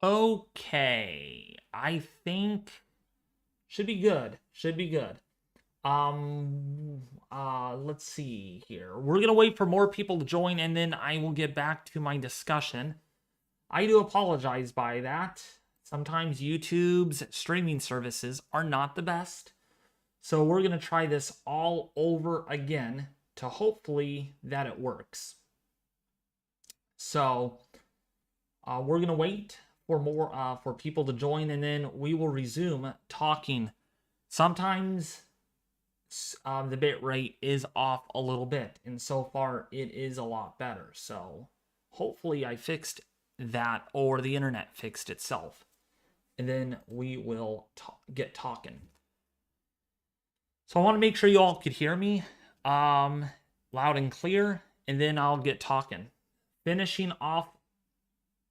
Okay, I think should be good. Should be good. Let's see here. We're gonna wait for more people to join, and then I will get back to my discussion. I do apologize by that. Sometimes YouTube's streaming services are not the best. So we're gonna try this all over again to hopefully that it works. So we're gonna wait for more for people to join, and then we will resume talking. Sometimes the bit rate is off a little bit, and so far it is a lot better. So hopefully I fixed that, or the internet fixed itself, and then we will get talking. So I want to make sure you all could hear me loud and clear, and then I'll get talking. Finishing off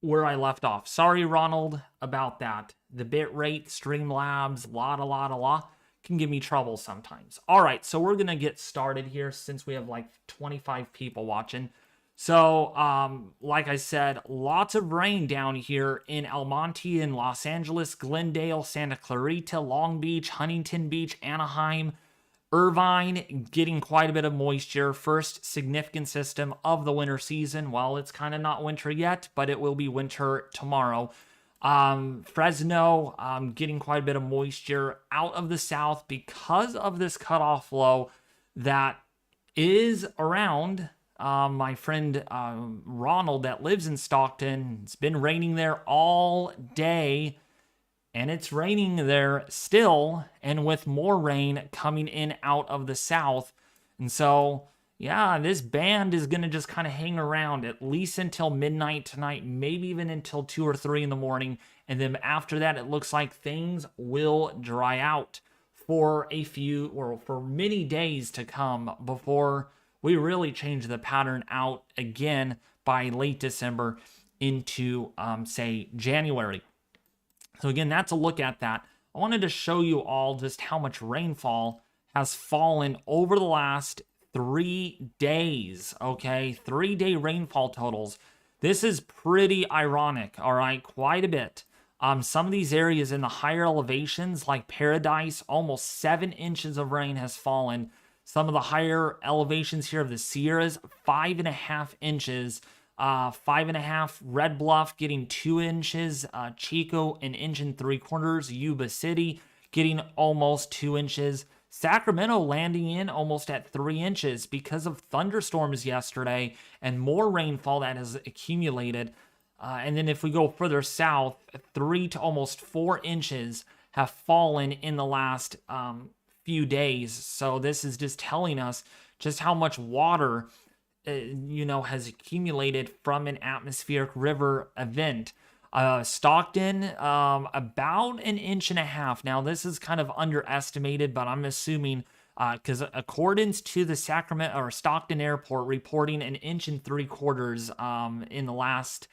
where I left off. Sorry, Ronald, about that. The bitrate, Streamlabs, la can give me trouble sometimes. All right, so we're going to get started here since we have like 25 people watching. So, like I said, lots of rain down here in El Monte, in Los Angeles, Glendale, Santa Clarita, Long Beach, Huntington Beach, Anaheim, Irvine, getting quite a bit of moisture. First significant system of the winter season. Well, it's kind of not winter yet, but it will be winter tomorrow. Fresno, getting quite a bit of moisture out of the south because of this cutoff low that is around my friend Ronald that lives in Stockton. It's been raining there all day, and it's raining there still, and with more rain coming in out of the south. And so, yeah, this band is going to just kind of hang around at least until midnight tonight, maybe even until 2 or 3 in the morning. And then after that, it looks like things will dry out for a few or for many days to come before we really change the pattern out again by late December into, say, January. So again, that's a look at that. I wanted to show you all just how much rainfall has fallen over the last 3 days, okay? 3-day rainfall totals. This is pretty ironic, all right? Quite a bit. Some of these areas in the higher elevations, like Paradise, almost 7 inches of rain has fallen. Some of the higher elevations here of the Sierras, 5.5 inches. 5.5, Red Bluff getting 2 inches. Chico, 1 3/4. Yuba City getting almost 2 inches. Sacramento landing in almost at 3 inches because of thunderstorms yesterday and more rainfall that has accumulated. And then if we go further south, 3 to almost 4 inches have fallen in the last few days. So this is just telling us just how much water, has accumulated from an atmospheric river event. Stockton, about 1.5 inches. Now, this is kind of underestimated, but I'm assuming because accordance to the Sacramento or Stockton Airport reporting 1 3/4 in the last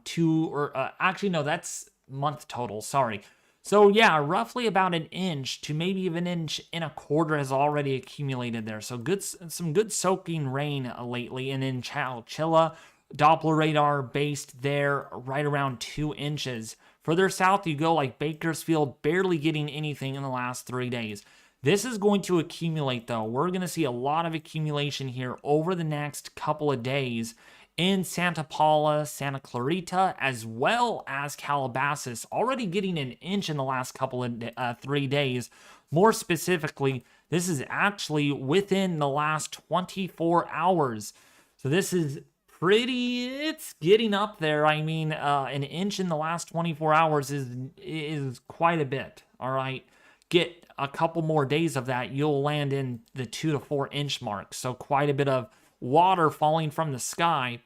2 or actually no, that's month total. Sorry. So yeah, roughly about 1 inch to maybe even 1.25 inches has already accumulated there. So some good soaking rain lately. And in Chowchilla, Doppler radar based there right around 2 inches. Further south you go, like Bakersfield, barely getting anything in the last 3 days. This is going to accumulate though. We're going to see a lot of accumulation here over the next couple of days in Santa Paula, Santa Clarita, as well as Calabasas, already getting 1 inch in the last couple of 3 days. More specifically, this is actually within the last 24 hours. So this is it's getting up there. I mean, 1 inch in the last 24 hours is quite a bit, all right? Get a couple more days of that, you'll land in the 2 to 4 inch mark. So quite a bit of water falling from the sky.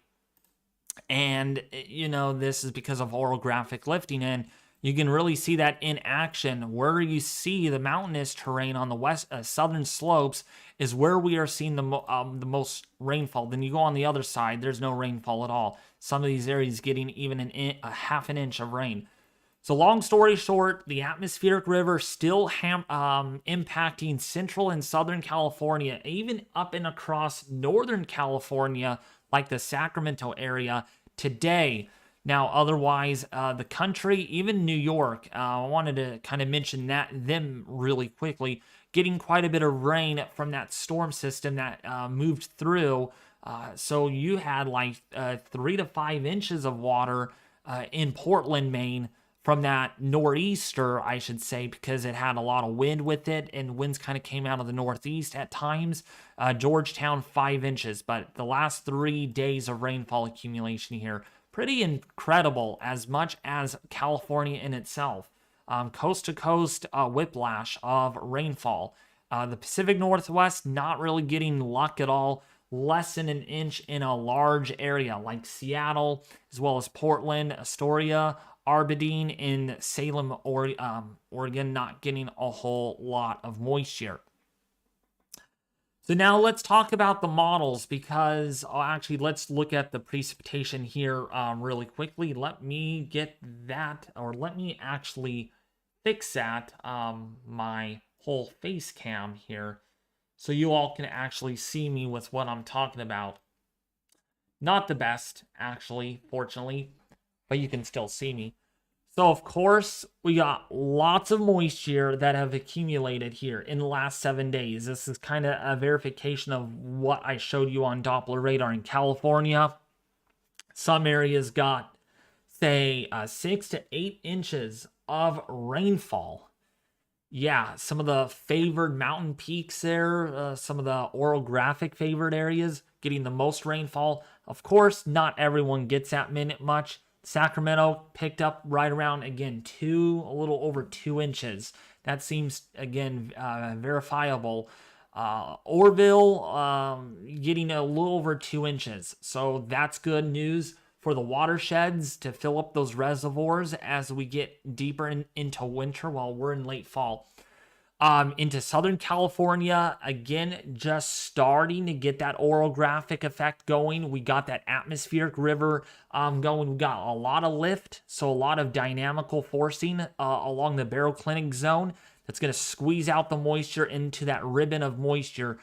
And, this is because of orographic lifting, and you can really see that in action. Where you see the mountainous terrain on the southern slopes is where we are seeing the most rainfall. Then you go on the other side, there's no rainfall at all. Some of these areas getting even a 1/2 inch of rain. So long story short, the atmospheric river still impacting central and southern California, even up and across northern California, like the Sacramento area today. Now, otherwise, the country, even New York, I wanted to kind of mention them really quickly, getting quite a bit of rain from that storm system that moved through. So you had like 3 to 5 inches of water in Portland, Maine, from that nor'easter, I should say, because it had a lot of wind with it, and winds kind of came out of the northeast at times. Georgetown, 5 inches, but the last 3 days of rainfall accumulation here, pretty incredible, as much as California in itself. Coast to coast whiplash of rainfall. The Pacific Northwest not really getting luck at all. Less than an inch in a large area like Seattle, as well as Portland, Astoria, Aberdeen, and Salem, Oregon, not getting a whole lot of moisture. So now let's talk about the models, because actually let's look at the precipitation here really quickly. Let me get that, or let me actually fix that, my whole face cam here, so you all can actually see me with what I'm talking about. Not the best, actually, fortunately, but you can still see me. So, of course, we got lots of moisture that have accumulated here in the last 7 days. This is kind of a verification of what I showed you on Doppler radar in California. Some areas got, say, 6 to 8 inches of rainfall. Yeah, some of the favored mountain peaks there, some of the orographic favored areas getting the most rainfall. Of course, not everyone gets that much. Sacramento picked up right around, again, a little over 2 inches. That seems, again, verifiable. Orville getting a little over 2 inches. So that's good news for the watersheds to fill up those reservoirs as we get deeper into winter while we're in late fall. Into Southern California, again, just starting to get that orographic effect going. We got that atmospheric river going. We got a lot of lift, so a lot of dynamical forcing along the baroclinic zone that's going to squeeze out the moisture into that ribbon of moisture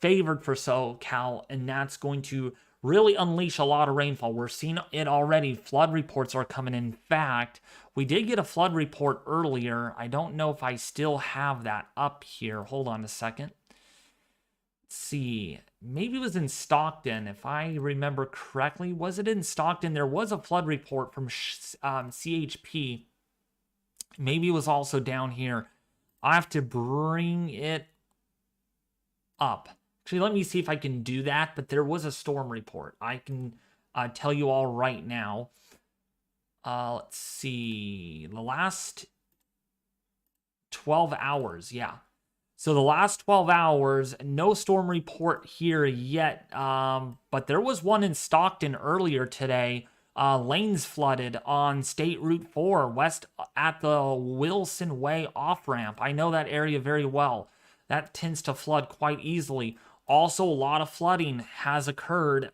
favored for SoCal, and that's going to really unleash a lot of rainfall. We're seeing it already. Flood reports are coming. In fact, we did get a flood report earlier. I don't know if I still have that up here. Hold on a second. Let's see. Maybe it was in Stockton, if I remember correctly. Was it in Stockton? There was a flood report from CHP. Maybe it was also down here. I have to bring it up. Actually, let me see if I can do that, but there was a storm report. I can tell you all right now. Let's see. The last 12 hours, yeah. So the last 12 hours, no storm report here yet, but there was one in Stockton earlier today. Lanes flooded on State Route 4 west at the Wilson Way off-ramp. I know that area very well. That tends to flood quite easily. Also, a lot of flooding has occurred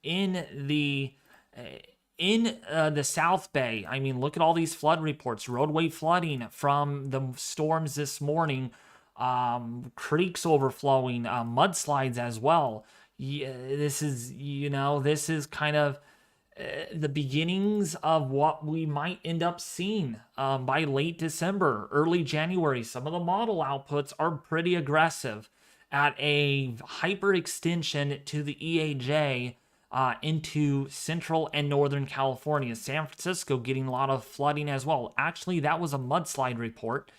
in the South Bay. I mean, look at all these flood reports. Roadway flooding from the storms this morning. Creeks overflowing. Mudslides as well. Yeah, this is kind of the beginnings of what we might end up seeing by late December, early January. Some of the model outputs are pretty aggressive at a hyperextension to the EAJ into central and northern California. San Francisco getting a lot of flooding as well. Actually, that was a mudslide report.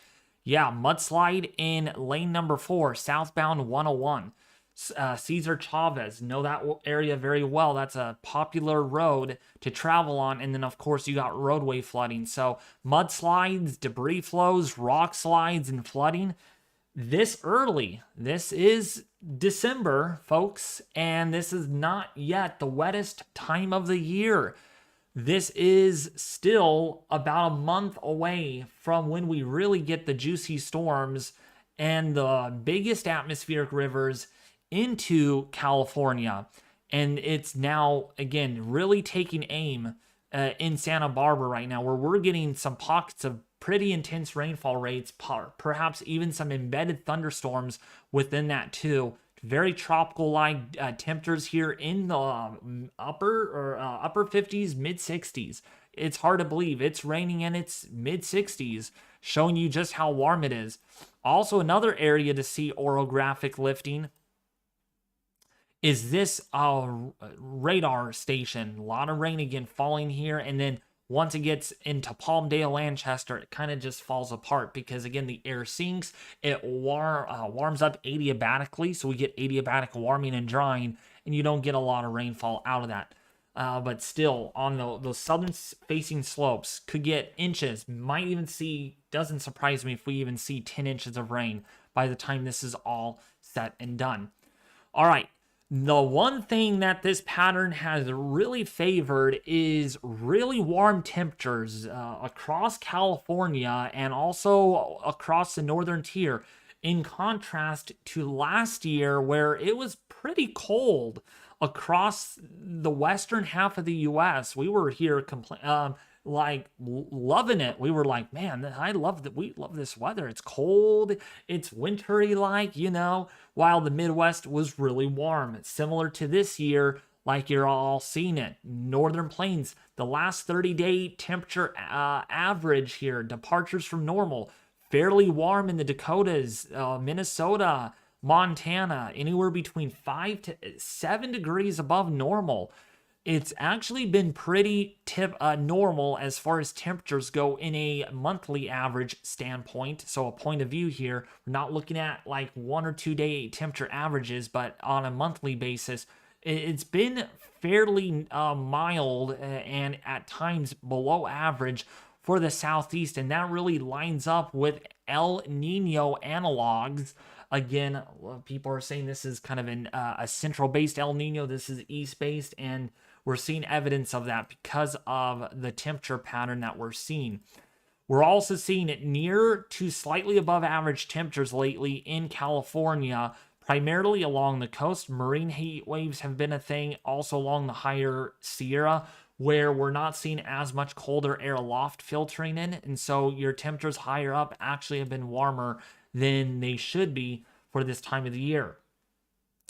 Yeah, mudslide in lane number 4, southbound 101. Cesar Chavez, know that area very well. That's a popular road to travel on. And then, of course, you got roadway flooding. So mudslides, debris flows, rock slides, and flooding. This early, this is December, folks, and this is not yet the wettest time of the year. This is still about a month away from when we really get the juicy storms and the biggest atmospheric rivers into California. And it's now, again, really taking aim in Santa Barbara right now, where we're getting some pockets of pretty intense rainfall rates, perhaps even some embedded thunderstorms within that too. Very tropical-like temperatures here in the upper 50s, mid 60s. it's hard to believe. It's raining in its mid 60s, showing you just how warm it is. Also, another area to see orographic lifting is this radar station. A lot of rain again falling here, and then once it gets into Palmdale, Lancaster, it kind of just falls apart because, again, the air sinks. It warms up adiabatically, so we get adiabatic warming and drying, and you don't get a lot of rainfall out of that. But still, on those southern-facing slopes, could get inches. Might even see, doesn't surprise me if we even see 10 inches of rain by the time this is all set and done. All right. The one thing that this pattern has really favored is really warm temperatures across California and also across the northern tier, in contrast to last year where it was pretty cold across the western half of the U.S. We were here loving it. We were like, man, I love that. We love this weather. It's cold. It's wintry, while the Midwest was really warm. It's similar to this year, like you're all seeing it. Northern Plains, the last 30-day temperature average here, departures from normal, fairly warm in the Dakotas, Minnesota, Montana, anywhere between 5 to 7 degrees above normal. It's actually been pretty normal as far as temperatures go in a monthly average standpoint. So a point of view here, we're not looking at like 1 or 2 day temperature averages, but on a monthly basis, it's been fairly mild and at times below average for the Southeast. And that really lines up with El Nino analogs. Again, people are saying this is kind of a central-based El Nino. This is east-based, and we're seeing evidence of that because of the temperature pattern that we're seeing. We're also seeing it near to slightly above average temperatures lately in California, primarily along the coast. Marine heat waves have been a thing, also along the higher Sierra, where we're not seeing as much colder air loft filtering in, and so your temperatures higher up actually have been warmer than they should be for this time of the year.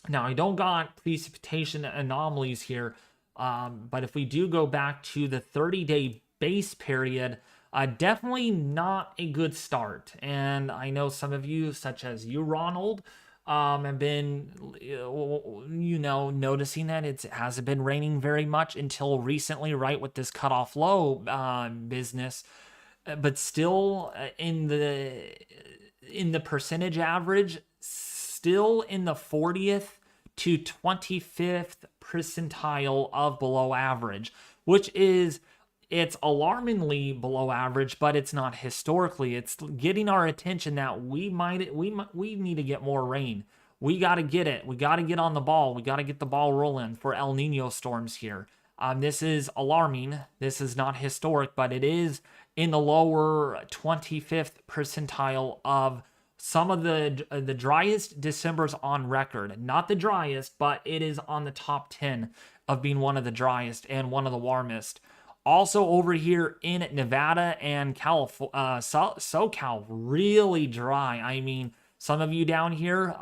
Now, I don't got precipitation anomalies here, but if we do go back to the 30-day base period, definitely not a good start. And I know some of you, such as you, Ronald, have been, noticing that it hasn't been raining very much until recently, right, with this cutoff low business. But still in the percentage average, still in the 40th to 25th percentile of below average, which is, it's alarmingly below average, but it's not historically. It's getting our attention that we need to get more rain. We got to get it. We got to get on the ball. We got to get the ball rolling for El Nino storms here. This is alarming. This is not historic, but it is in the lower 25th percentile of some of the driest Decembers on record. Not the driest, but it is on the top 10 of being one of the driest and one of the warmest. Also over here in Nevada and California, SoCal, really dry. I mean, some of you down here,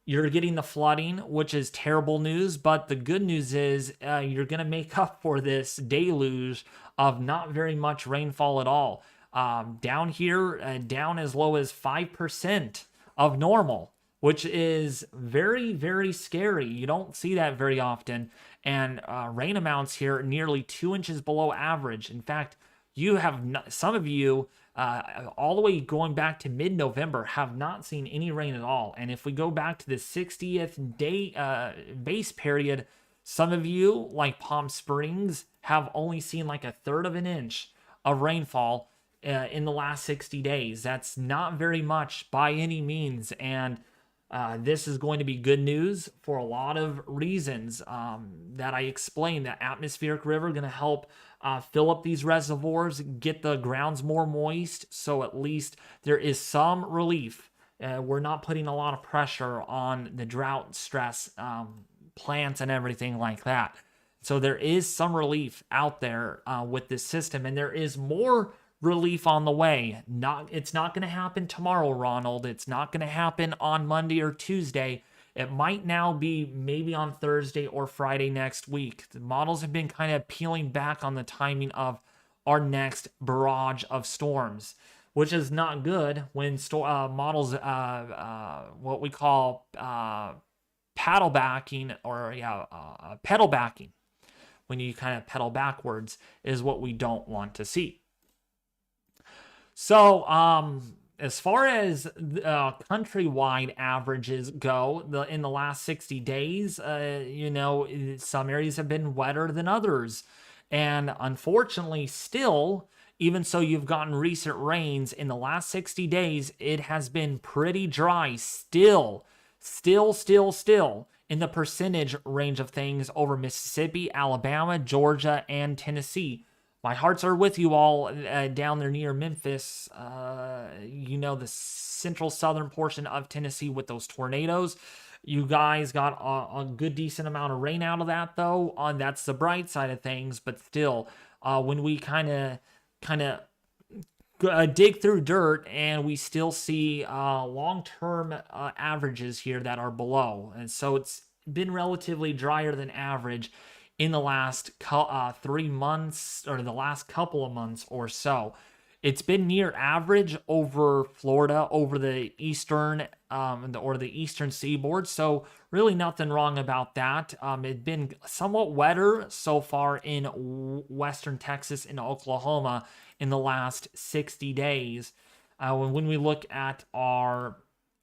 you're getting the flooding, which is terrible news. But the good news is you're going to make up for this deluge of not very much rainfall at all. Down here, down as low as 5% of normal, which is very, very scary. You don't see that very often. And rain amounts here nearly 2 inches below average. In fact, you have some of you all the way going back to mid-November have not seen any rain at all. And if we go back to the 60th day base period, some of you, like Palm Springs, have only seen like 1/3 of an inch of rainfall in the last 60 days. That's not very much by any means. And this is going to be good news for a lot of reasons that I explained. That atmospheric river going to help fill up these reservoirs, get the grounds more moist, so at least there is some relief. We're not putting a lot of pressure on the drought stress plants and everything like that. So there is some relief out there with this system, and there is more relief on the way. It's not going to happen tomorrow, Ronald. It's not going to happen on Monday or Tuesday. It might now be maybe on Thursday or Friday next week. The models have been kind of peeling back on the timing of our next barrage of storms, which is not good when models, what we call paddle backing, or pedal backing, when you kind of pedal backwards, is what we don't want to see. So, as far as countrywide averages go, in the last 60 days, some areas have been wetter than others. And unfortunately, still, even so you've gotten recent rains, in the last 60 days, it has been pretty dry still in the percentage range of things over Mississippi, Alabama, Georgia, and Tennessee. My hearts are with you all down there near Memphis, the central southern portion of Tennessee with those tornadoes. You guys got a good decent amount of rain out of that, though. That's the bright side of things, but still, when we kind of dig through dirt, and we still see long-term averages here that are below. And so it's been relatively drier than average in the last 3 months, or the last couple of months or so. It's been near average over Florida, over the eastern the eastern seaboard. So really nothing wrong about that. It's been somewhat wetter so far in western Texas and Oklahoma in the last 60 days. When we look at our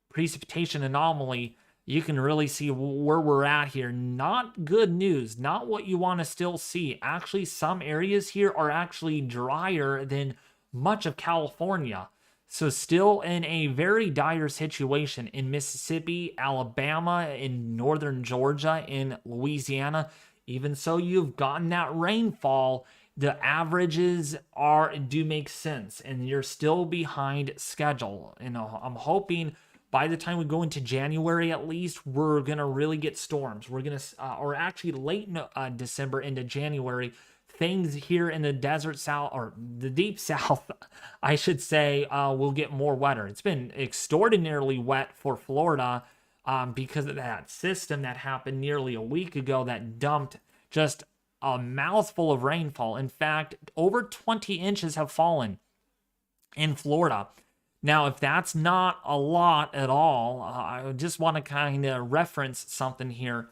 precipitation anomaly, you can really see where we're at here. Not good news, not what you want to still see. Actually, some areas here are actually drier than much of California. So still in a very dire situation in Mississippi, Alabama, in northern Georgia, in Louisiana. Even so, you've gotten that rainfall. The averages do make sense, and you're still behind schedule. I'm hoping by the time we go into January, at least, we're going to really get storms. We're going to, or actually late December into January, things here in the desert south, or the deep south, I should say, will get more wetter. It's been extraordinarily wet for Florida because of that system that happened nearly a week ago that dumped just a mouthful of rainfall. In fact, over 20 inches have fallen in Florida. Now, if that's not a lot at all, I just want to kind of reference something here.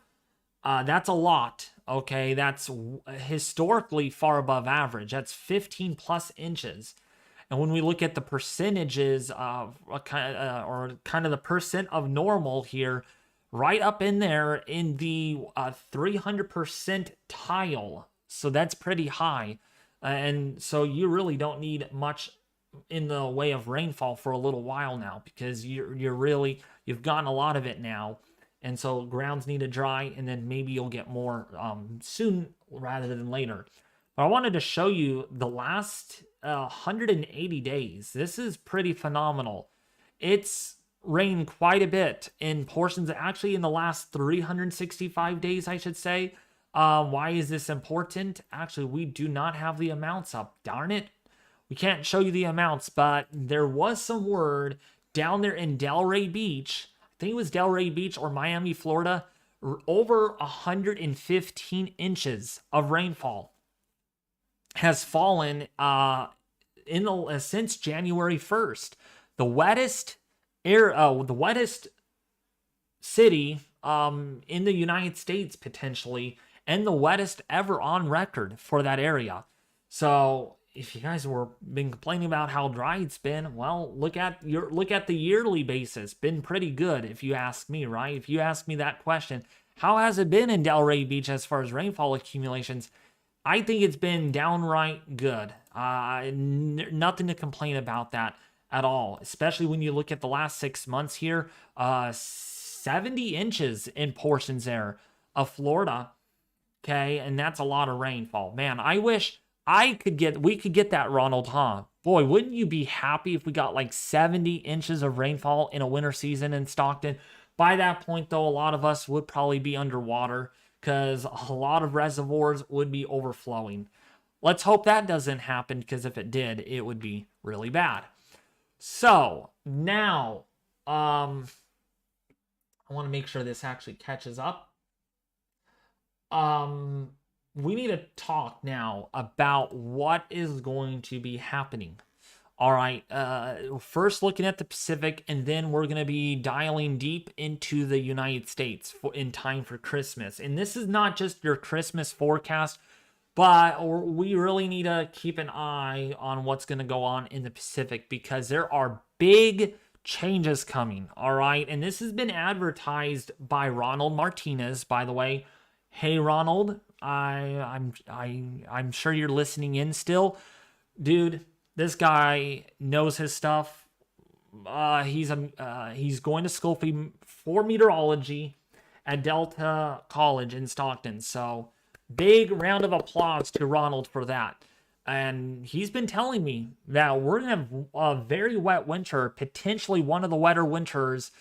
That's a lot, okay? That's historically far above average. That's 15 plus inches. And when we look at the percentages of kind of the percent of normal here, right up in there in the 300% tile. So that's pretty high. And so you really don't need much in the way of rainfall for a little while now, because you've gotten a lot of it now. And so grounds need to dry, and then maybe you'll get more soon rather than later. But I wanted to show you the last 180 days. This is pretty phenomenal. It's rained quite a bit in portions, actually in the last 365 days, I should say. Why is this important? Actually, we do not have the amounts up. Darn it. We can't show you the amounts, but there was some word down there in Delray Beach. I think it was Delray Beach or Miami, Florida. Over 115 inches of rainfall has fallen since January 1st. The wettest city in the United States, potentially, and the wettest ever on record for that area. So if you guys been complaining about how dry it's been, well, look at the yearly basis. Been pretty good, if you ask me, right? If you ask me that question, how has it been in Delray Beach as far as rainfall accumulations? I think it's been downright good. Nothing to complain about that at all, especially when you look at the last 6 months here. 70 inches in portions there of Florida. Okay, and that's a lot of rainfall. Man, I wish we could get that, Ronald, huh? Boy, wouldn't you be happy if we got like 70 inches of rainfall in a winter season in Stockton? By that point, though, a lot of us would probably be underwater because a lot of reservoirs would be overflowing. Let's hope that doesn't happen, because if it did, it would be really bad. So now, I want to make sure this actually catches up. We need to talk now about what is going to be happening. All right, first looking at the Pacific, and then we're going to be dialing deep into the United States in time for Christmas. And this is not just your Christmas forecast, but we really need to keep an eye on what's going to go on in the Pacific, because there are big changes coming. All right, and this has been advertised by Ronald Martinez, by the way. Hey, Ronald, I'm sure you're listening in still, dude. This guy knows his stuff. He's going to school for meteorology at Delta College in Stockton. So big round of applause to Ronald for that. And he's been telling me that we're going to have a very wet winter, potentially one of the wetter winters,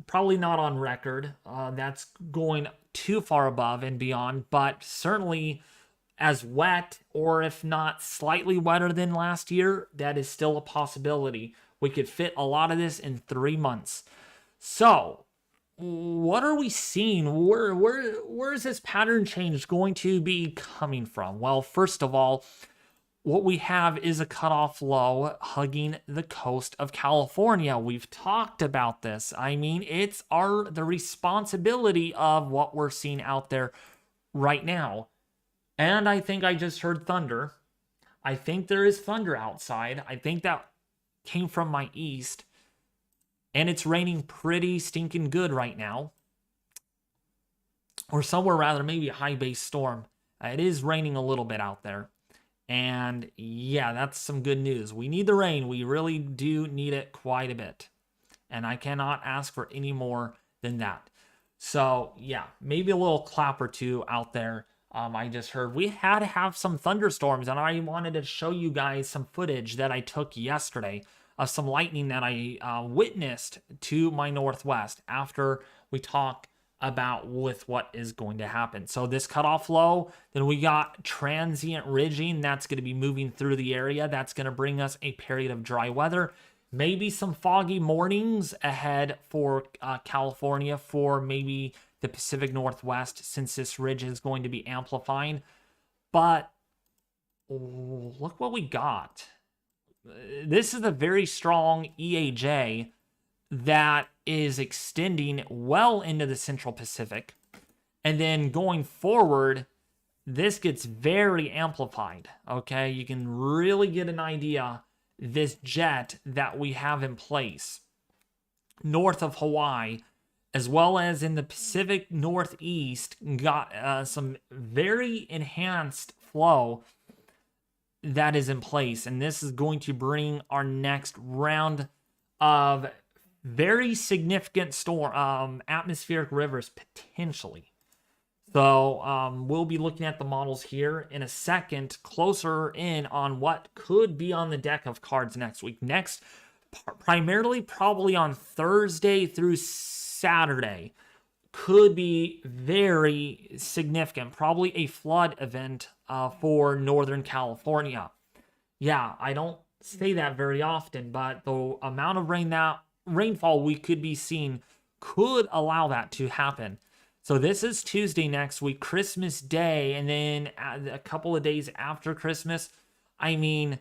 probably not on record. That's going too far above and beyond, but certainly as wet, or if not slightly wetter than last year, that is still a possibility. We could fit a lot of this in 3 months. So, what are we seeing? Where is this pattern change going to be coming from? Well, first of all, what we have is a cutoff low hugging the coast of California. We've talked about this. I mean, it's the responsibility of what we're seeing out there right now. And I think I just heard thunder. I think there is thunder outside. I think that came from my east. And it's raining pretty stinking good right now. Or somewhere rather, maybe a high base storm. It is raining a little bit out there. And yeah, that's some good news. We need the rain. We really do need it quite a bit. And I cannot ask for any more than that. So yeah, maybe a little clap or two out there. I just heard we had to have some thunderstorms, and I wanted to show you guys some footage that I took yesterday of some lightning that I witnessed to my northwest after we talked about with what is going to happen. So this cutoff low, then we got transient ridging that's going to be moving through the area. That's going to bring us a period of dry weather. Maybe some foggy mornings ahead for California, for maybe the Pacific Northwest, since this ridge is going to be amplifying. But look what we got. This is a very strong EAJ that is extending well into the Central Pacific. And then going forward, this gets very amplified. Okay, you can really get an idea this jet that we have in place north of Hawaii, as well as in the Pacific Northeast, got some very enhanced flow that is in place. And this is going to bring our next round of very significant storm, atmospheric rivers, potentially. So we'll be looking at the models here in a second, closer in on what could be on the deck of cards next week. Next, primarily probably on Thursday through Saturday, could be very significant. Probably a flood event for Northern California. Yeah, I don't say that very often, but the amount of rainfall we could be seeing could allow that to happen. So this is Tuesday next week, Christmas Day, and then a couple of days after Christmas. I mean,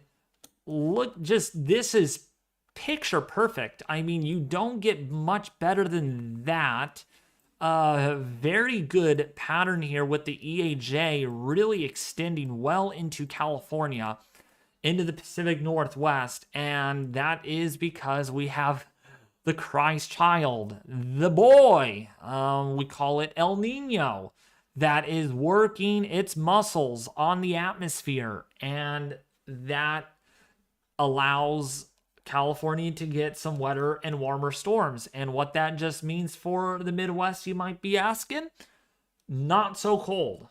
look, this is picture perfect. I mean, you don't get much better than that. Very good pattern here with the EAJ really extending well into California, into the Pacific Northwest, and that is because we have the Christ child, the boy, we call it El Nino, that is working its muscles on the atmosphere, and that allows California to get some wetter and warmer storms. And what that just means for the Midwest, you might be asking? Not so cold.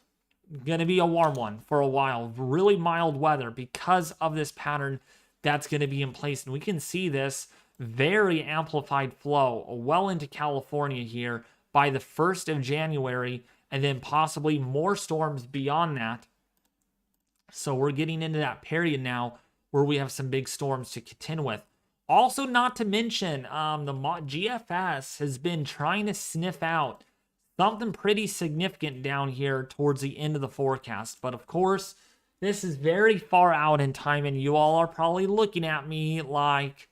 Gonna be a warm one for a while. Really mild weather because of this pattern that's gonna be in place. And we can see this very amplified flow well into California here by the 1st of January, and then possibly more storms beyond that. So we're getting into that period now where we have some big storms to contend with. Also, not to mention, the GFS has been trying to sniff out something pretty significant down here towards the end of the forecast. But of course, this is very far out in time, and you all are probably looking at me like,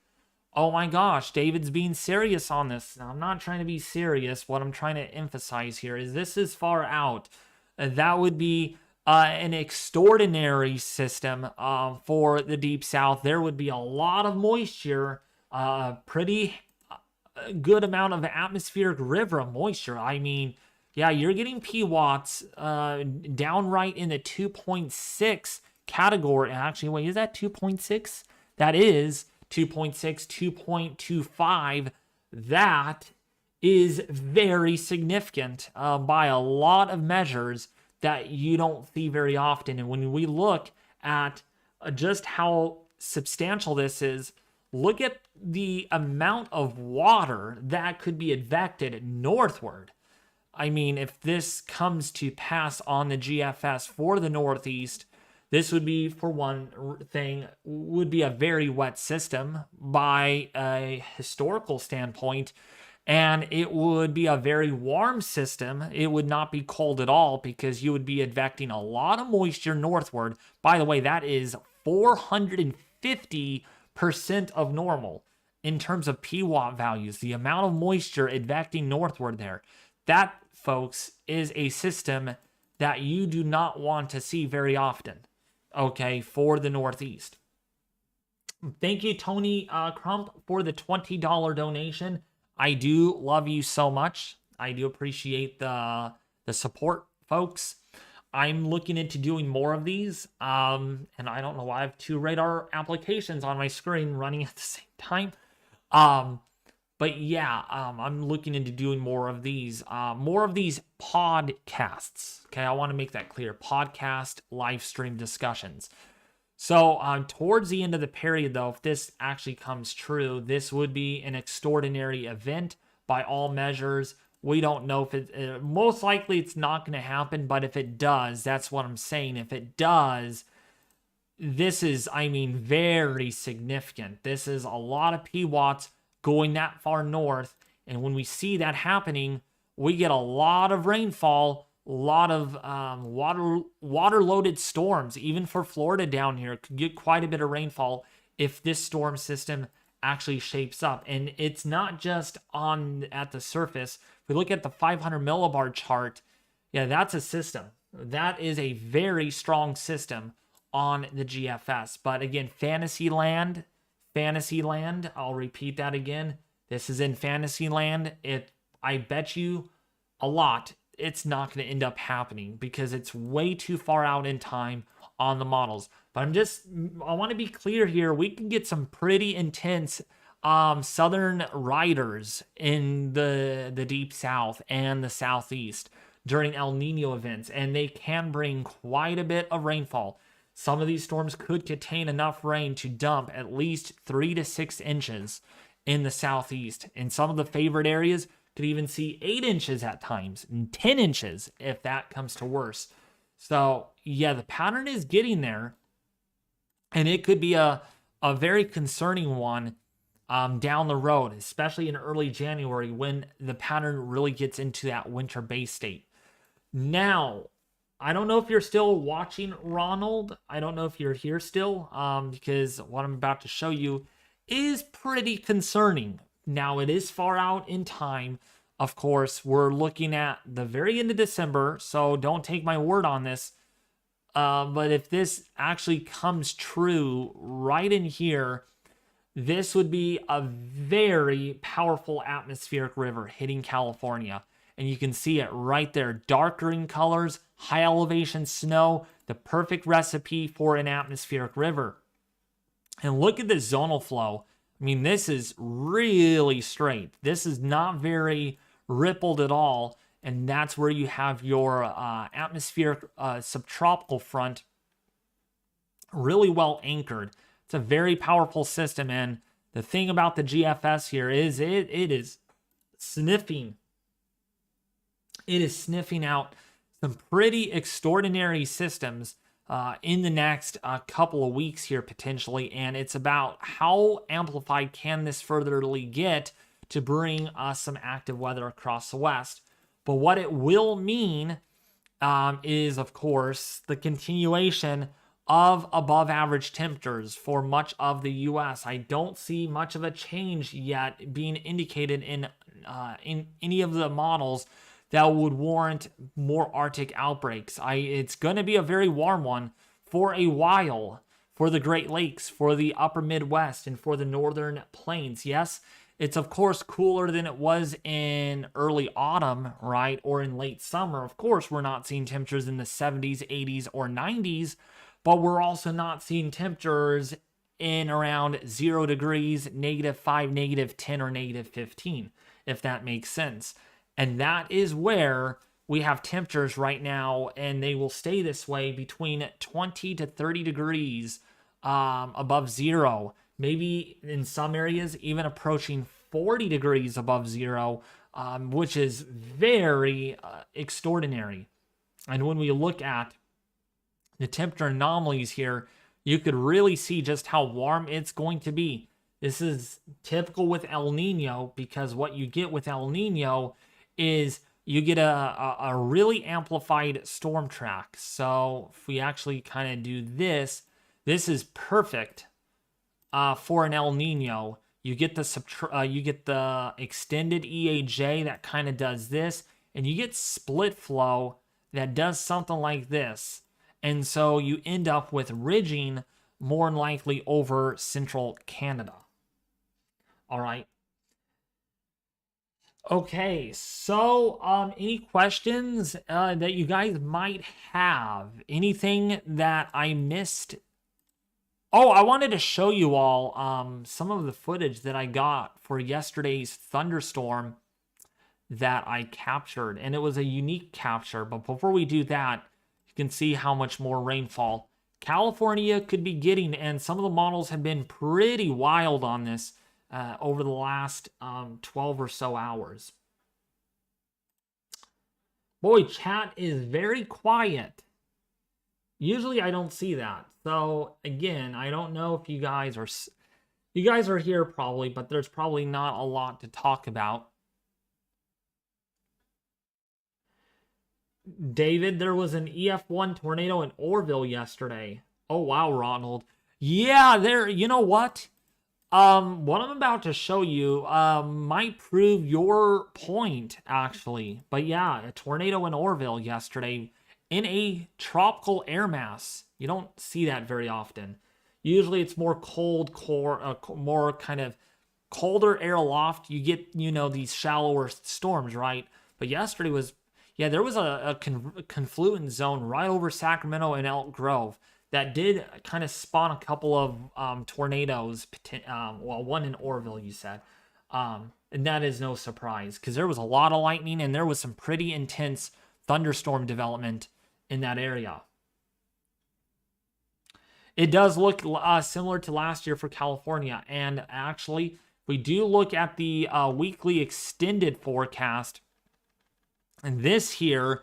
oh my gosh, David's being serious on this. Now, I'm not trying to be serious. What I'm trying to emphasize here is this is far out. That would be an extraordinary system for the Deep South. There would be a lot of moisture, pretty good amount of atmospheric river moisture. I mean, yeah, you're getting PWatts downright in the 2.6 category. Actually, wait, is that 2.6? That is 2.6, 2.25. That is very significant by a lot of measures that you don't see very often. And when we look at just how substantial this is, look at the amount of water that could be advected northward. I mean, if this comes to pass on the GFS for the Northeast, this would be, for one thing, would be a very wet system by a historical standpoint. And it would be a very warm system. It would not be cold at all because you would be advecting a lot of moisture northward. By the way, that is 450% of normal in terms of PWatt values. The amount of moisture advecting northward there. That, folks, is a system that you do not want to see very often, okay, for the Northeast. Thank you, Tony Crump, for the $20 donation. I do love you so much. I do appreciate the support, folks. I'm looking into doing more of these. And I don't know why I have two radar applications on my screen running at the same time. But yeah, I'm looking into doing more of these podcasts. Okay, I want to make that clear. Podcast live stream discussions. So towards the end of the period, though, if this actually comes true, this would be an extraordinary event by all measures. We don't know if it, most likely it's not going to happen, but if it does, that's what I'm saying. If it does, this is, I mean, very significant. This is a lot of PWatts going that far north. And when we see that happening, we get a lot of rainfall, a lot of water-loaded storms. Even for Florida down here, could get quite a bit of rainfall if this storm system actually shapes up. And it's not just at the surface. If we look at the 500 millibar chart, yeah, that's a system. That is a very strong system on the GFS. But again, Fantasyland, I'll repeat that again. This is in Fantasyland. I bet you a lot it's not going to end up happening because it's way too far out in time on the models. But I want to be clear here. We can get some pretty intense southern riders in the Deep South and the Southeast during El Nino events, and they can bring quite a bit of rainfall. Some of these storms could contain enough rain to dump at least 3 to 6 inches in the Southeast. In some of the favored areas, could even see 8 inches at times, and 10 inches if that comes to worse. So yeah, the pattern is getting there, and it could be a very concerning one down the road, especially in early January when the pattern really gets into that winter base state. Now, I don't know if you're still watching, Ronald. I don't know if you're here still, because what I'm about to show you is pretty concerning. Now, it is far out in time. Of course, we're looking at the very end of December, so don't take my word on this. But if this actually comes true right in here, this would be a very powerful atmospheric river hitting California. And you can see it right there, dark green colors, high elevation snow, the perfect recipe for an atmospheric river. And look at the zonal flow. I mean, this is really straight. This is not very rippled at all. And that's where you have your atmospheric subtropical front really well anchored. It's a very powerful system. And the thing about the GFS here is it is sniffing. It is sniffing out some pretty extraordinary systems in the next couple of weeks here potentially, and it's about how amplified can this furtherly get to bring us some active weather across the west. But what it will mean is, of course, the continuation of above average temperatures for much of the U.S. I don't see much of a change yet being indicated in any of the models that would warrant more Arctic outbreaks. It's going to be a very warm one for a while for the Great Lakes, for the upper Midwest, and for the northern plains. Yes, it's of course cooler than it was in early autumn, right? Or in late summer. Of course, we're not seeing temperatures in the 70s, 80s, or 90s, but we're also not seeing temperatures in around 0 degrees, -5, -10, or -15, if that makes sense. And that is where we have temperatures right now, and they will stay this way between 20 to 30 degrees above zero. Maybe in some areas even approaching 40 degrees above zero, which is very extraordinary. And when we look at the temperature anomalies here, you could really see just how warm it's going to be. This is typical with El Nino, because what you get with El Nino is you get a really amplified storm track. So if we actually kind of do this, this is perfect for an El Nino. You get the extended EAJ that kind of does this, and you get split flow that does something like this. And so you end up with ridging more than likely over central Canada. All right. Okay, so any questions that you guys might have? Anything that I missed? Oh, I wanted to show you all some of the footage that I got for yesterday's thunderstorm that I captured. And it was a unique capture. But before we do that, you can see how much more rainfall California could be getting. And some of the models have been pretty wild on this over the last 12 or so hours. Boy, chat is very quiet. Usually I don't see that. So again, I don't know if you guys are here probably, but there's probably not a lot to talk about. David, there was an EF1 tornado in Orville yesterday. Oh wow, Ronald. Yeah, you know what? What I'm about to show you might prove your point, actually. But yeah, a tornado in Orville yesterday in a tropical air mass. You don't see that very often. Usually it's more cold core, more kind of colder air aloft. You get, these shallower storms, right? But yesterday was, yeah, there was a confluent zone right over Sacramento and Elk Grove that did kind of spawn a couple of tornadoes. Well, one in Orville, you said. And that is no surprise, because there was a lot of lightning and there was some pretty intense thunderstorm development in that area. It does look similar to last year for California. And actually, we do look at the weekly extended forecast. And this here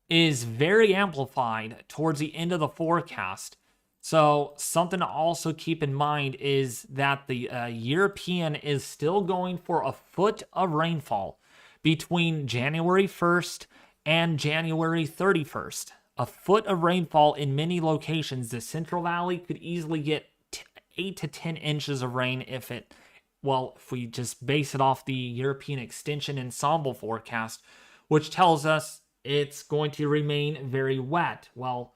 is very amplified towards the end of the forecast. So something to also keep in mind is that the European is still going for a foot of rainfall between January 1st and January 31st. A foot of rainfall in many locations. The Central Valley could easily get 8 to 10 inches of rain if we just base it off the European Extension Ensemble forecast, which tells us it's going to remain very wet. Well,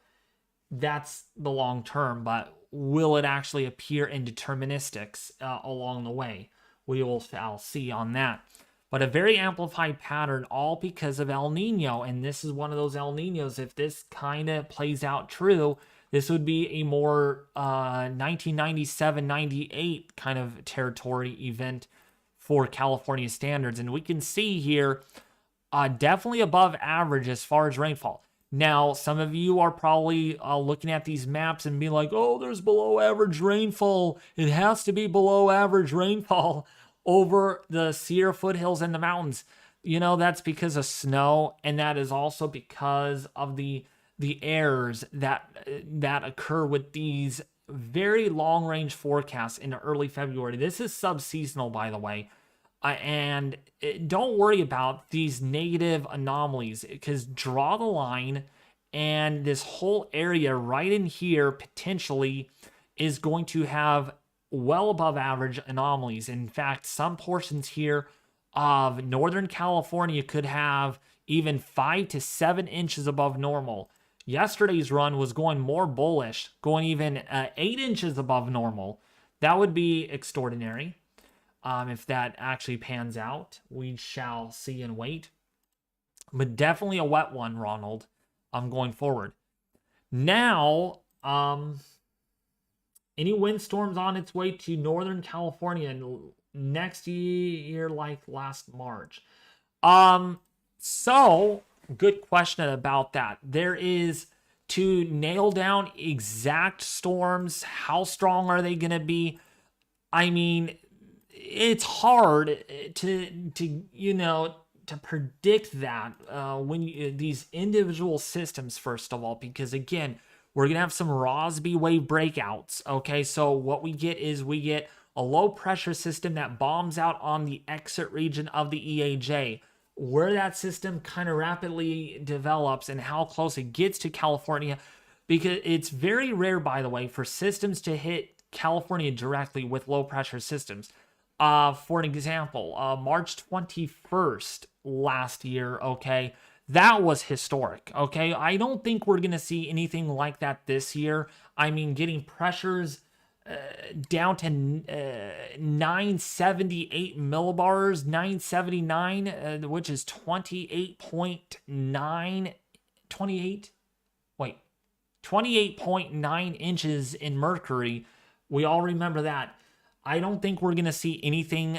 that's the long term, but will it actually appear in deterministics along the way? I'll see on that. But a very amplified pattern, all because of El Nino. And this is one of those El Ninos. If this kind of plays out true, this would be a more 1997-98 kind of territory event for California standards. And we can see here, definitely above average as far as rainfall. Now, some of you are probably looking at these maps and be like, oh, there's below average rainfall. It has to be below average rainfall over the Sierra foothills and the mountains. That's because of snow, and that is also because of the the errors that occur with these very long range forecasts in early February. This is sub-seasonal, by the way. And don't worry about these negative anomalies, because draw the line, and this whole area right in here potentially is going to have well above average anomalies. In fact, some portions here of Northern California could have even 5 to 7 inches above normal. Yesterday's run was going more bullish, going even 8 inches above normal. That would be extraordinary. If that actually pans out, we shall see and wait. But definitely a wet one, Ronald. Going forward. Now, any windstorms on its way to Northern California next year, like last March? So, good question about that. There is, to nail down exact storms, how strong are they going to be? I mean, it's hard to predict that when these individual systems, first of all, because again, we're going to have some Rossby wave breakouts. Okay, so what we get is we get a low pressure system that bombs out on the exit region of the EAJ. Where that system kind of rapidly develops and how close it gets to California, because it's very rare, by the way, for systems to hit California directly with low pressure systems. For an example, March 21st last year, okay, that was historic, okay? I don't think we're going to see anything like that this year. I mean, getting pressures down to 978 millibars, 979, which is 28.9 inches in mercury. We all remember that. I don't think we're going to see anything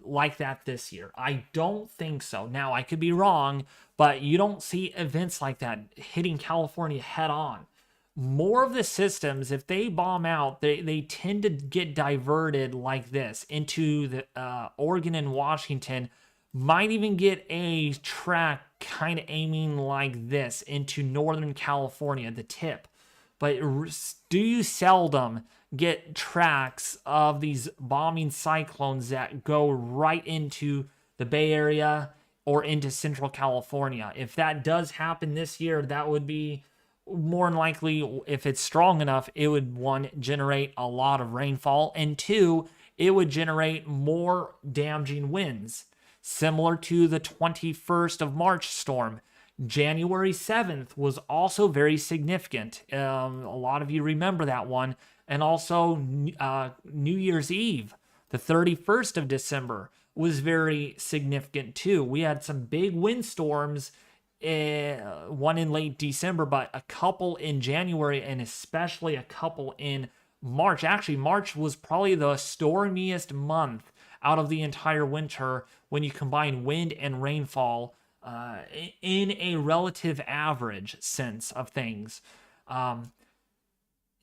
like that this year. I don't think so. Now, I could be wrong, but you don't see events like that hitting California head on. More of the systems, if they bomb out, they tend to get diverted like this into the Oregon and Washington. Might even get a track kind of aiming like this into Northern California, the tip. But do you seldom get tracks of these bombing cyclones that go right into the Bay Area or into Central California? If that does happen this year, that would be more than likely, if it's strong enough, it would, one, generate a lot of rainfall, and two, it would generate more damaging winds, similar to the 21st of March storm. January 7th was also very significant. A lot of you remember that one. And also New Year's Eve, the 31st of December, was very significant too. We had some big windstorms, one in late December, but a couple in January, and especially a couple in March. Actually, March was probably the stormiest month out of the entire winter when you combine wind and rainfall in a relative average sense of things.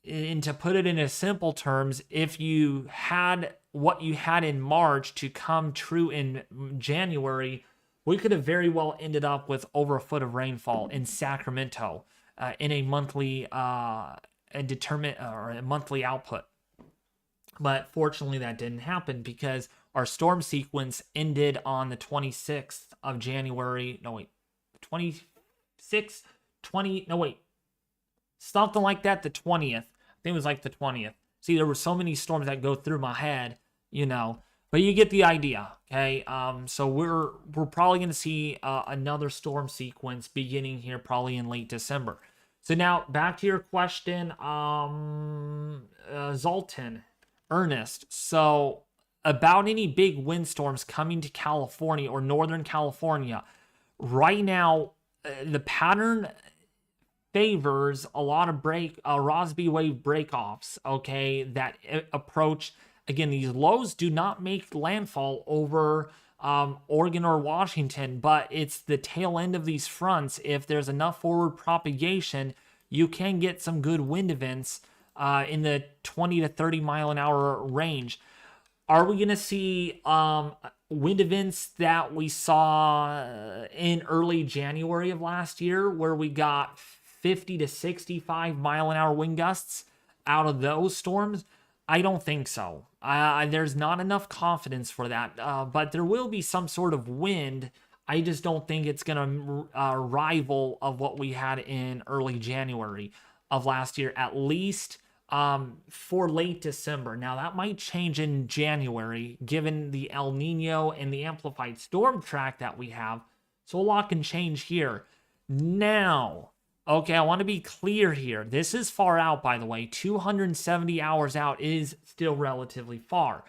And to put it in simple terms, if you had what you had in March to come true in January, we could have very well ended up with over a foot of rainfall in Sacramento in a monthly a monthly output. But fortunately, that didn't happen because our storm sequence ended on the 26th of January. No, wait. 26th? 20... No, wait. Something like that, the 20th. I think it was like the 20th. See, there were so many storms that go through my head, but you get the idea, okay? So we're probably going to see another storm sequence beginning here probably in late December. So now back to your question, Zoltan, Ernest. So about any big windstorms coming to California or Northern California, right now the pattern favors a lot of Rossby wave breakoffs, okay, that approach. Again, these lows do not make landfall over Oregon or Washington, but it's the tail end of these fronts. If there's enough forward propagation, you can get some good wind events in the 20 to 30 mile an hour range. Are we going to see wind events that we saw in early January of last year, where we got 50 to 65 mile an hour wind gusts out of those storms? I don't think so. There's not enough confidence for that, but there will be some sort of wind. I just don't think it's going to rival of what we had in early January of last year, at least for late December. Now, that might change in January, given the El Nino and the amplified storm track that we have. So a lot can change here. Now, okay, I want to be clear here. This is far out, by the way. 270 hours out is still relatively far.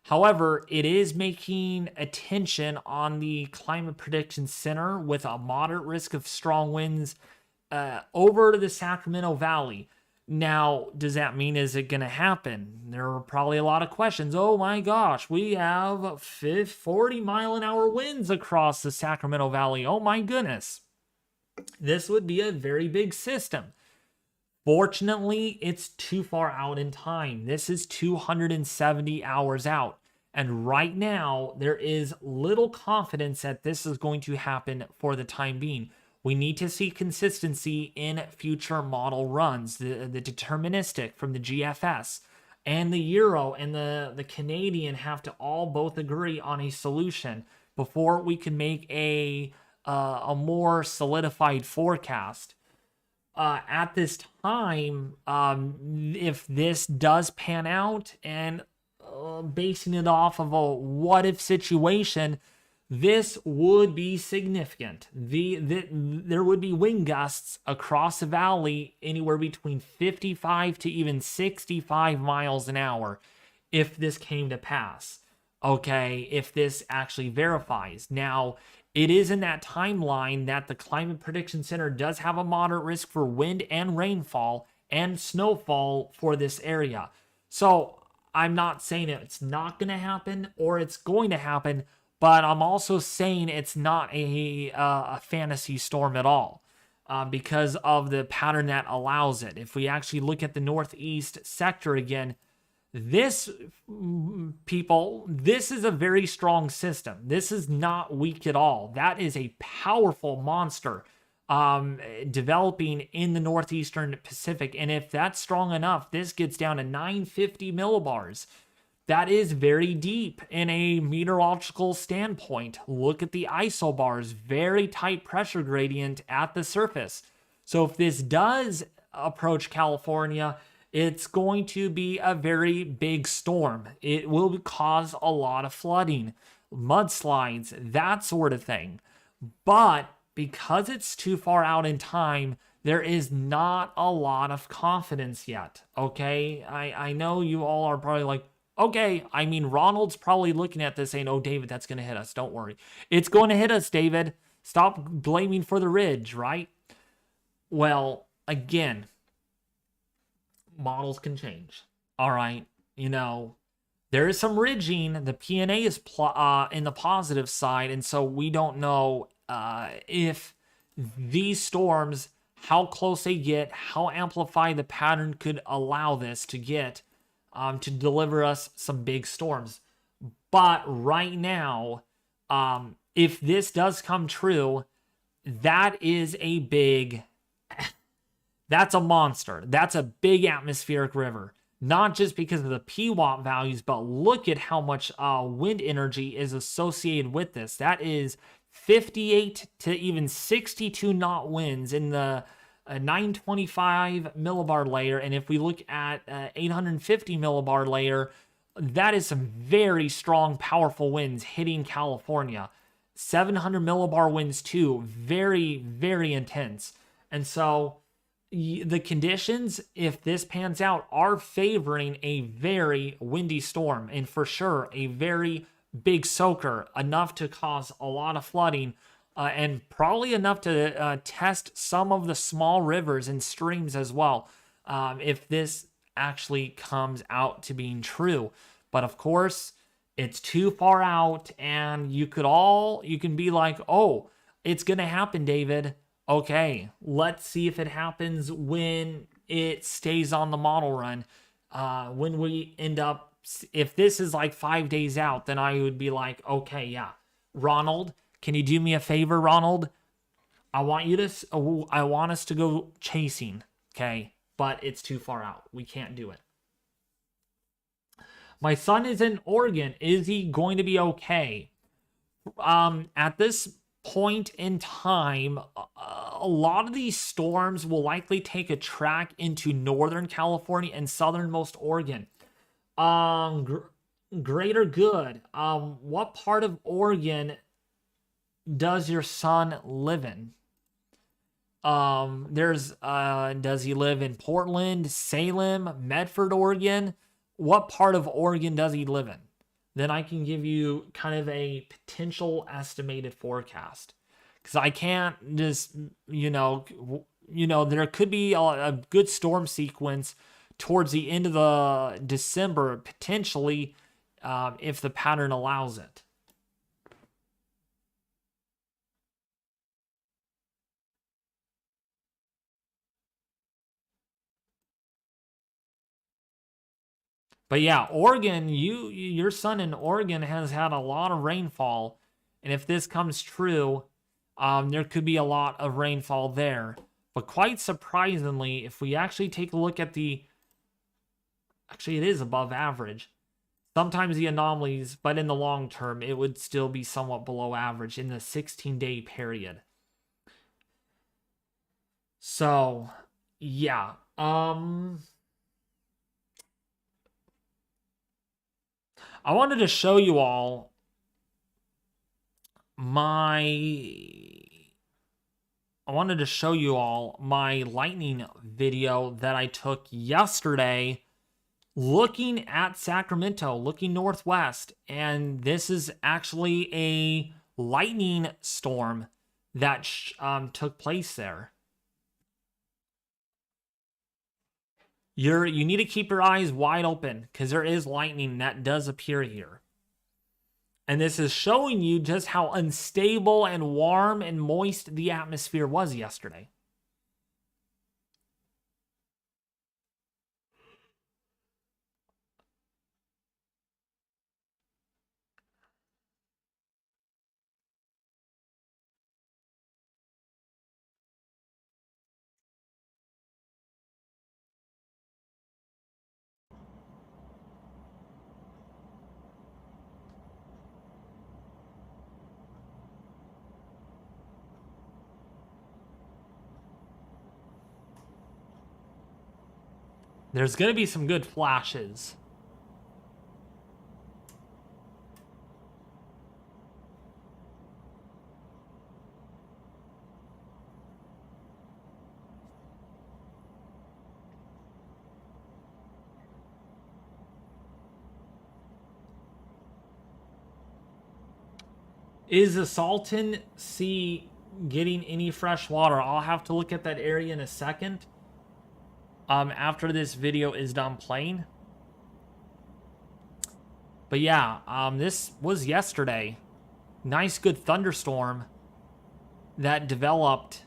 However, it is making attention on the Climate Prediction Center with a moderate risk of strong winds over to the Sacramento Valley. Now, does that mean is it going to happen? There are probably a lot of questions. Oh my gosh, we have 40 mile an hour winds across the Sacramento Valley. Oh my goodness. This would be a very big system. Fortunately, it's too far out in time. This is 270 hours out. And right now, there is little confidence that this is going to happen for the time being. We need to see consistency in future model runs. The deterministic from the GFS and the Euro and the Canadian have to all both agree on a solution before we can make a more solidified forecast. At this time, if this does pan out and basing it off of a what-if situation, this would be significant. There would be wind gusts across the valley anywhere between 55 to even 65 miles an hour if this came to pass. Okay, if this actually verifies. Now, it is in that timeline that the Climate Prediction Center does have a moderate risk for wind and rainfall and snowfall for this area. So I'm not saying it's not going to happen or it's going to happen, but I'm also saying it's not a fantasy storm at all because of the pattern that allows it. If we actually look at the northeast sector again, this is a very strong system. This is not weak at all. That is a powerful monster developing in the northeastern Pacific. And if that's strong enough, this gets down to 950 millibars. That is very deep in a meteorological standpoint. Look at the isobars, very tight pressure gradient at the surface. So if this does approach California, it's going to be a very big storm. It will cause a lot of flooding, mudslides, that sort of thing. But because it's too far out in time, there is not a lot of confidence yet, okay? I know you all are probably like, okay, I mean, Ronald's probably looking at this saying, oh, David, that's going to hit us. Don't worry. It's going to hit us, David. Stop blaming for the ridge, right? Well, again, models can change. All right. You know, there is some ridging. The PNA is in the positive side. And so we don't know if these storms, how close they get, how amplified the pattern could allow this to get to deliver us some big storms. But right now, if this does come true, that is a big... That's a monster. That's a big atmospheric river. Not just because of the PWAP values, but look at how much wind energy is associated with this. That is 58 to even 62 knot winds in the 925 millibar layer. And if we look at 850 millibar layer, that is some very strong, powerful winds hitting California. 700 millibar winds too. Very, very intense. And so the conditions, if this pans out, are favoring a very windy storm, and for sure a very big soaker, enough to cause a lot of flooding, and probably enough to test some of the small rivers and streams as well, if this actually comes out to being true. But of course, it's too far out, and you can be like, oh, it's gonna happen, David. Okay, let's see if it happens when it stays on the model run. When we end up, if this is like 5 days out, then I would be like, okay, yeah. Ronald, can you do me a favor, Ronald? I want you to, I want us to go chasing, okay? But it's too far out. We can't do it. My son is in Oregon. Is he going to be okay? At this point in time, a lot of these storms will likely take a track into Northern California and southernmost Oregon. Greater good. What part of Oregon does your son live in? Does he live in Portland, Salem, Medford, Oregon? What part of Oregon does he live in? Then I can give you kind of a potential estimated forecast. Because I can't just, there could be a good storm sequence towards the end of the December, potentially, if the pattern allows it. But yeah, Oregon, your son in Oregon has had a lot of rainfall. And if this comes true, there could be a lot of rainfall there. But quite surprisingly, if we actually take a look at actually it is above average. Sometimes the anomalies, but in the long term, it would still be somewhat below average in the 16-day period. So, yeah. I wanted to show you all my lightning video that I took yesterday looking at Sacramento, looking northwest. And this is actually a lightning storm that took place there. You need to keep your eyes wide open because there is lightning that does appear here. And this is showing you just how unstable and warm and moist the atmosphere was yesterday. There's going to be some good flashes. Is the Salton Sea getting any fresh water? I'll have to look at that area in a second. After this video is done playing. But yeah, this was yesterday. Nice good thunderstorm that developed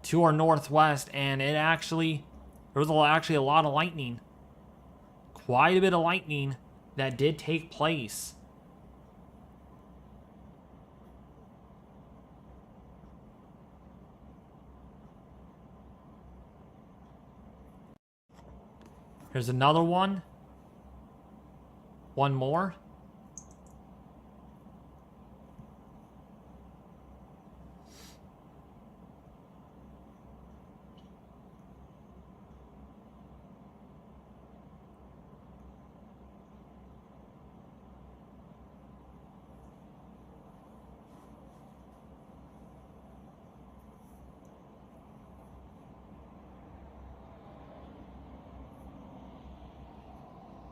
to our northwest, and there was actually a lot of lightning. Quite a bit of lightning that did take place. Here's another one. One more.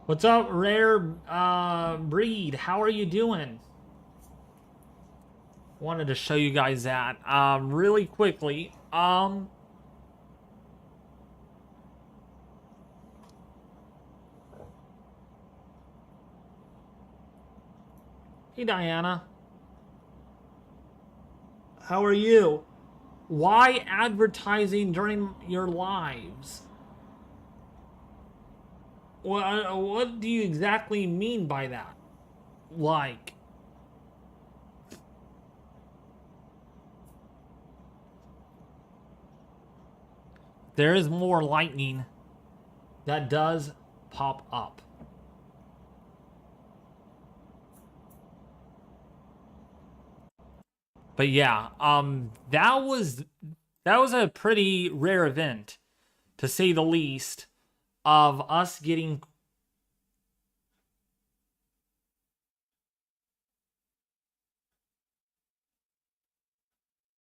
What's up, Rare Breed? How are you doing? Wanted to show you guys that really quickly. Hey, Diana. How are you? Why advertising during your lives? What do you exactly mean by that? Like, there is more lightning that does pop up. But yeah, that was a pretty rare event, to say the least, of us getting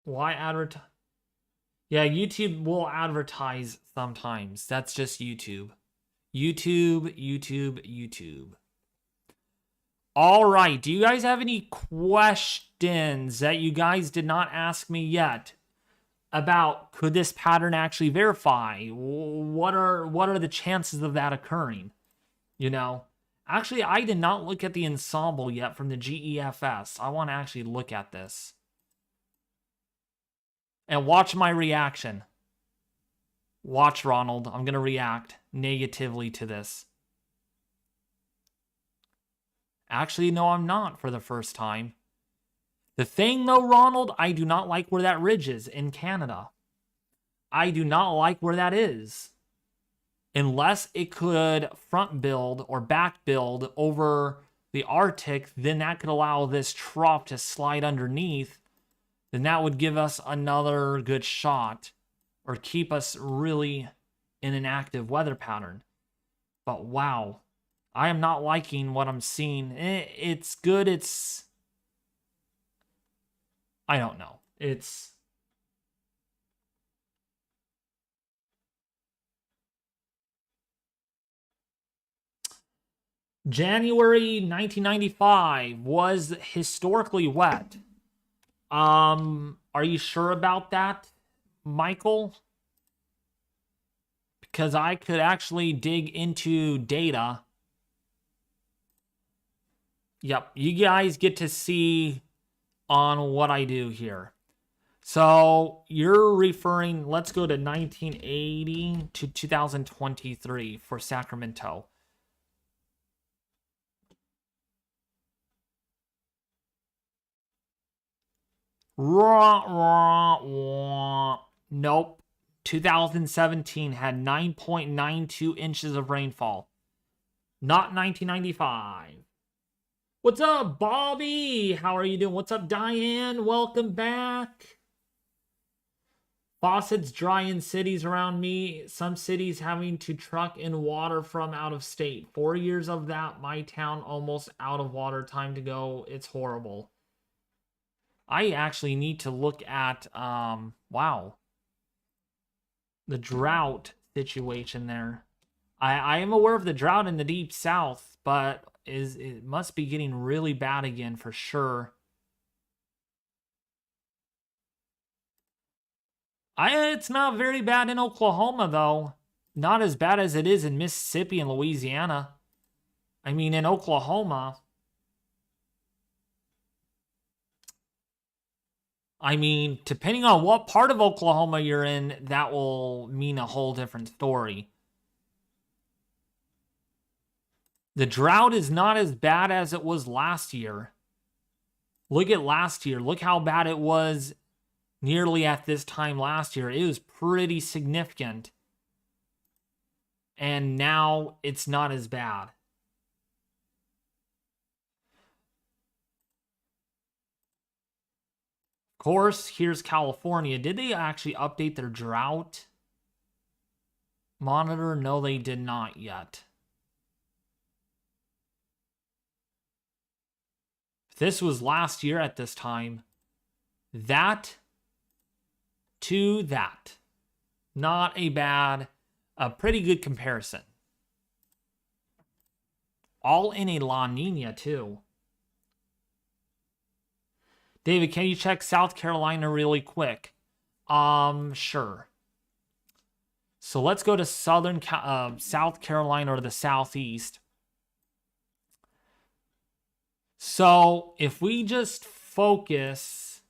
why advertise? Yeah, YouTube will advertise sometimes. That's just YouTube. YouTube. All right. Do you guys have any questions that you guys did not ask me yet about could this pattern actually verify? What are the chances of that occurring? You know, actually, I did not look at the ensemble yet from the GEFS. I want to actually look at this and watch my reaction. Watch, Ronald. I'm going to react negatively to this. Actually, no, I'm not for the first time. The thing, though, Ronald, I do not like where that ridge is in Canada. I do not like where that is. Unless it could front build or back build over the Arctic, then that could allow this trough to slide underneath. Then that would give us another good shot or keep us really in an active weather pattern. But wow, I am not liking what I'm seeing. It's good. I don't know. January 1995 was historically wet. Are you sure about that, Michael? Because I could actually dig into data. Yep, you guys get to see on what I do here. So you're referring, let's go to 1980 to 2023 for Sacramento. Nope. 2017 had 9.92 inches of rainfall. Not 1995. What's up, Bobby? How are you doing? What's up, Diane? Welcome back. Faucets dry in cities around me. Some cities having to truck in water from out of state. 4 years of that. My town almost out of water. Time to go. It's horrible. I actually need to look at, wow, the drought situation there. I am aware of the drought in the deep south, but it must be getting really bad again for sure. It's not very bad in Oklahoma, though. Not as bad as it is in Mississippi and Louisiana. I mean, in Oklahoma, I mean, depending on what part of Oklahoma you're in, that will mean a whole different story. The drought is not as bad as it was last year. Look at last year. Look how bad it was nearly at this time last year. It was pretty significant. And now it's not as bad. Of course, here's California. Did they actually update their drought monitor? No, they did not yet. This was last year at this time. That to that. Not a pretty good comparison. All in a La Nina, too. David, can you check South Carolina really quick? Sure. So let's go to South Carolina or the Southeast. So if we just focus,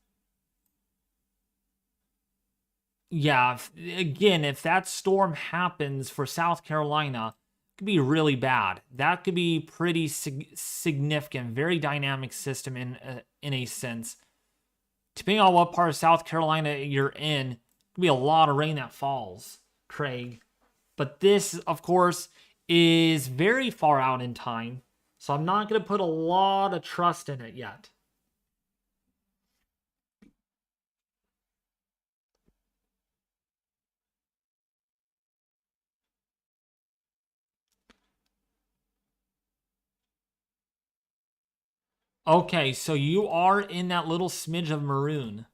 yeah, if that storm happens for South Carolina, it could be really bad. That could be pretty significant, very dynamic system in a sense. Depending on what part of South Carolina you're in, it could be a lot of rain that falls. Craig. But this, of course, is very far out in time. So I'm not going to put a lot of trust in it yet. Okay, so you are in that little smidge of maroon.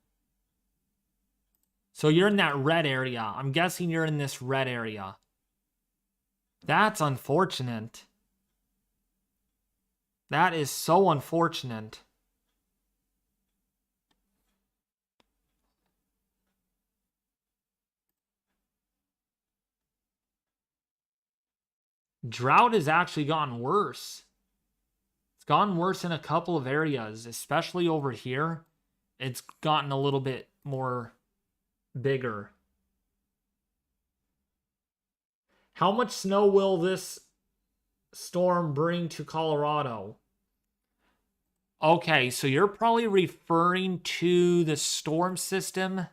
So you're in that red area. I'm guessing you're in this red area. That's unfortunate. That is so unfortunate. Drought has actually gotten worse. It's gotten worse in a couple of areas, especially over here. It's gotten a little bit more bigger. How much snow will this storm bring to Colorado? Okay, so you're probably referring to the storm system.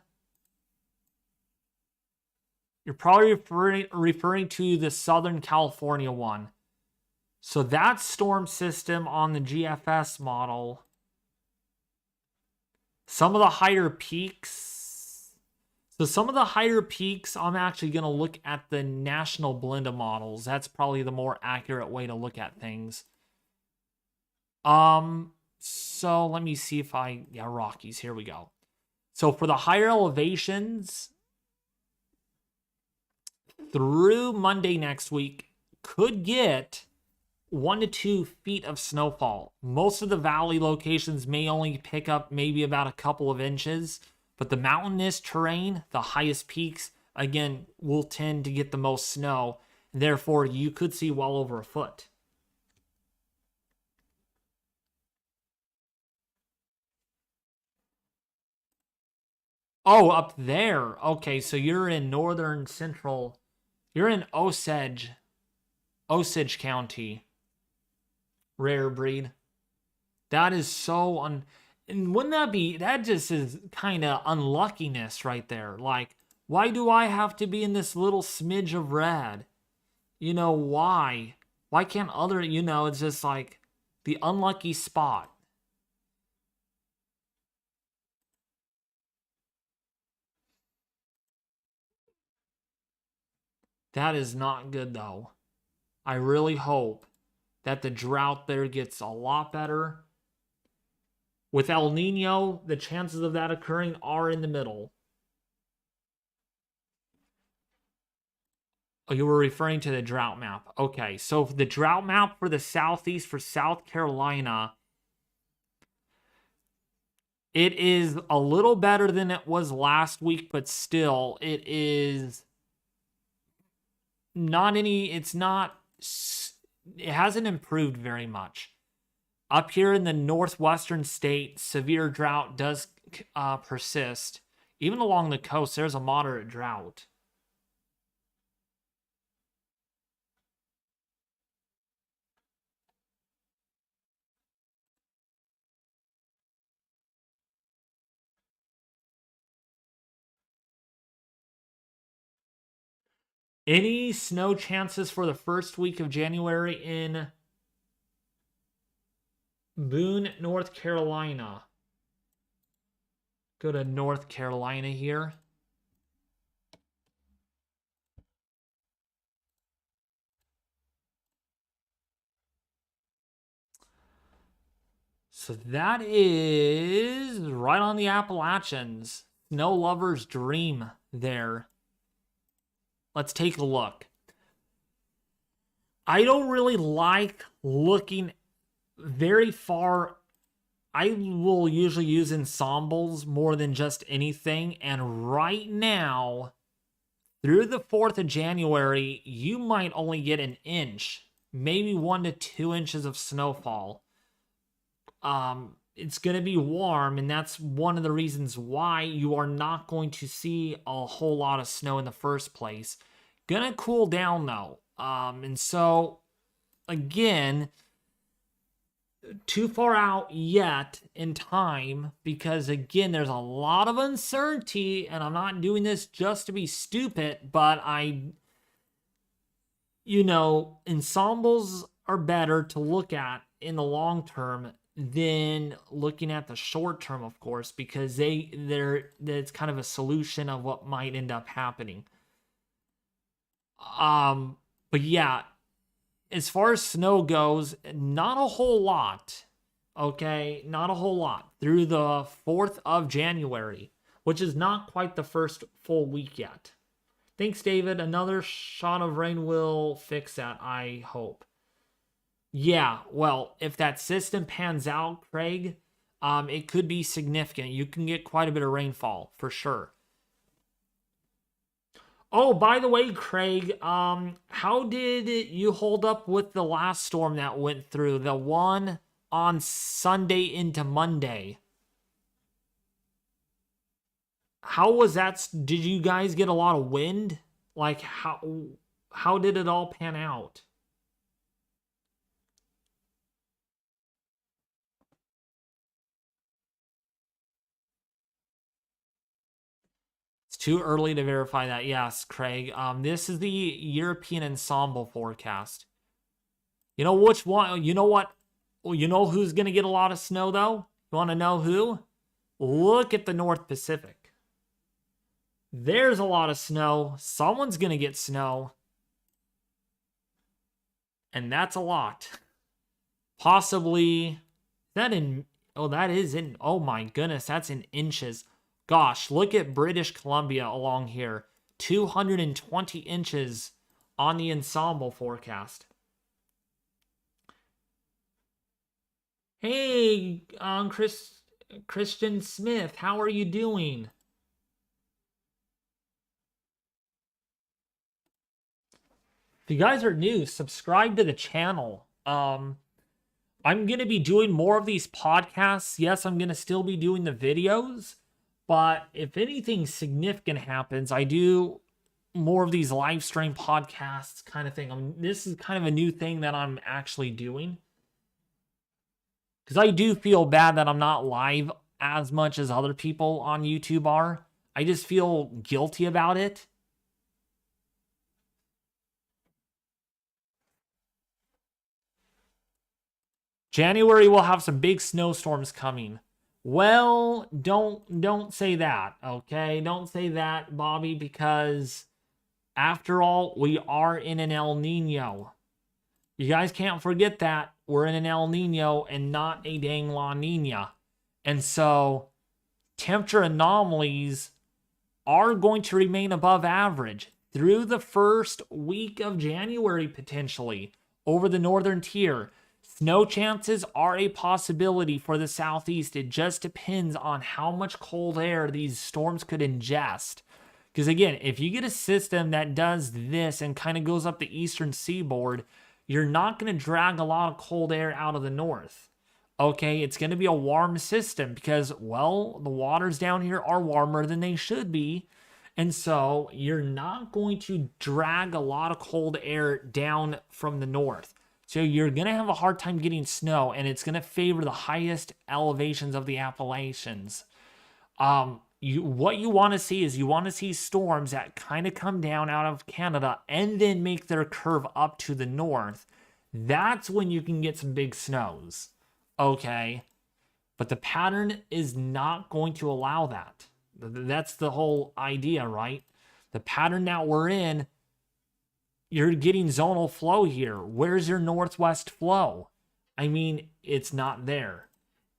You're probably referring to the Southern California one. So that storm system on the GFS model, some of the higher peaks. So some of the higher peaks, I'm actually going to look at the national blend of models. That's probably the more accurate way to look at things. So let me see if yeah, Rockies, here we go. So for the higher elevations, through Monday next week, could get 1 to 2 feet of snowfall. Most of the valley locations may only pick up maybe about a couple of inches, but the mountainous terrain, the highest peaks, again, will tend to get the most snow. Therefore, you could see well over a foot. Oh, up there. Okay, so you're in northern central. You're in Osage County. Rare breed. That is so and wouldn't that just is kind of unluckiness right there. Like, why do I have to be in this little smidge of red? You know, why? Why can't other, it's just like the unlucky spot. That is not good, though. I really hope that the drought there gets a lot better. With El Nino, the chances of that occurring are in the middle. Oh, you were referring to the drought map. Okay, so the drought map for the southeast for South Carolina, it is a little better than it was last week, but still, it is not any, it hasn't improved very much. Up here in the northwestern state, severe drought does persist. Even along the coast, there's a moderate drought. Any snow chances for the first week of January in Boone, North Carolina? Go to North Carolina here. So that is right on the Appalachians. Snow lover's dream there. Let's take a look. I don't really like looking very far. I will usually use ensembles more than just anything. And right now, through the 4th of January, you might only get an inch, maybe 1 to 2 inches of snowfall. It's going to be warm, and that's one of the reasons why you are not going to see a whole lot of snow in the first place. Gonna cool down, though. And so, again, too far out yet in time because, again, there's a lot of uncertainty, and I'm not doing this just to be stupid, but ensembles are better to look at in the long term than looking at the short term, of course, because it's kind of a solution of what might end up happening. But yeah, as far as snow goes, not a whole lot. Okay, not a whole lot through the 4th of January, which is not quite the first full week yet. Thanks, David. Another shot of rain will fix that, I hope. Yeah, well, if that system pans out, Craig, it could be significant. You can get quite a bit of rainfall, for sure. Oh, by the way, Craig, how did you hold up with the last storm that went through? The one on Sunday into Monday. How was that? Did you guys get a lot of wind? Like, how did it all pan out? It's too early to verify that. Yes, Craig. This is the European ensemble forecast. You know which one? You know what? You know who's going to get a lot of snow, though? You want to know who? Look at the North Pacific. There's a lot of snow. Someone's going to get snow. And that's a lot. Possibly. That is in. Oh my goodness, that's in inches. Gosh, look at British Columbia along here. 220 inches on the ensemble forecast. Hey, Christian Smith, how are you doing? If you guys are new, subscribe to the channel. I'm going to be doing more of these podcasts. Yes, I'm going to still be doing the videos. But if anything significant happens, I do more of these live stream podcasts kind of thing. This is kind of a new thing that I'm actually doing. Because I do feel bad that I'm not live as much as other people on YouTube are. I just feel guilty about it. January will have some big snowstorms coming. Well, don't say that, okay? Don't say that, Bobby, because after all, we are in an El Nino. You guys can't forget that. We're in an El Nino and not a dang La Nina. And so, temperature anomalies are going to remain above average through the first week of January, potentially, over the northern tier. Snow chances are a possibility for the southeast. It just depends on how much cold air these storms could ingest. Because again, if you get a system that does this and kind of goes up the eastern seaboard, you're not going to drag a lot of cold air out of the north. Okay, it's going to be a warm system because, well, the waters down here are warmer than they should be. And so you're not going to drag a lot of cold air down from the north. So you're going to have a hard time getting snow, and it's going to favor the highest elevations of the Appalachians. What you want to see is you want to see storms that kind of come down out of Canada and then make their curve up to the north. That's when you can get some big snows. Okay? But the pattern is not going to allow that. That's the whole idea, right? The pattern that we're in, you're getting zonal flow here. Where's your northwest flow? I mean, it's not there.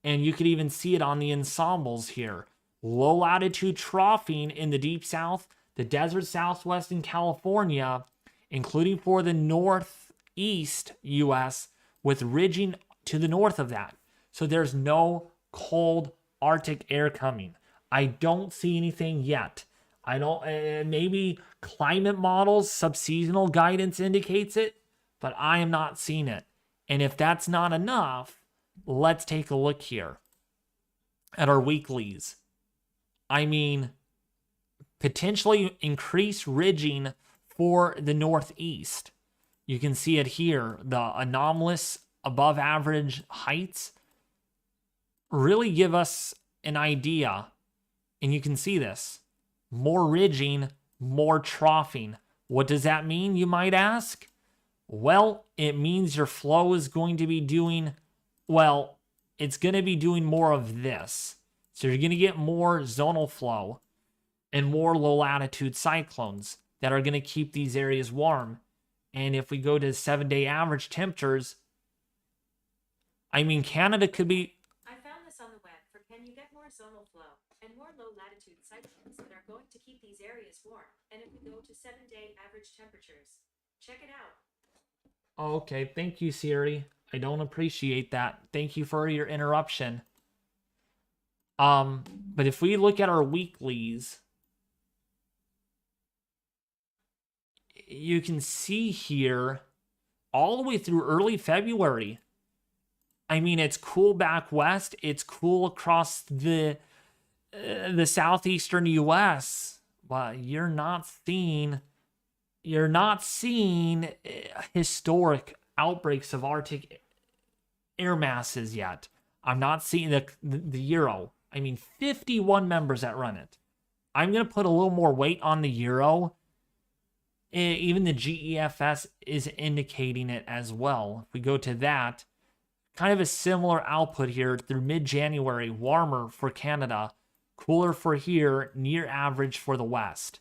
And you could even see it on the ensembles here. Low latitude troughing in the deep south, the desert southwest in California, including for the northeast U.S., with ridging to the north of that. So there's no cold Arctic air coming. I don't see anything yet. I don't, maybe climate models, subseasonal guidance indicates it, but I am not seeing it. And if that's not enough, let's take a look here at our weeklies. I mean, potentially increased ridging for the northeast. You can see it here, the anomalous above average heights really give us an idea. And you can see this. More ridging, more troughing. What does that mean, you might ask? Well, it means your flow is going to be doing, well, it's going to be doing more of this. So you're going to get more zonal flow and more low latitude cyclones that are going to keep these areas warm. And if we go to 7-day average temperatures, I mean, Canada could be... I found this on the web for can you get more zonal flow and more low latitude cyclones that are going to keep these areas warm. And if we go to 7-day average temperatures, check it out. Okay, thank you, Siri. I don't appreciate that. Thank you for your interruption. But if we look at our weeklies, you can see here all the way through early February. I mean, it's cool back west. It's cool across the southeastern U.S., but you're not seeing historic outbreaks of Arctic air masses yet. I'm not seeing the Euro. I mean, 51 members that run it. I'm going to put a little more weight on the Euro. Even the GEFS is indicating it as well. If we go to that, kind of a similar output here through mid-January, warmer for Canada, cooler for here, near average for the West.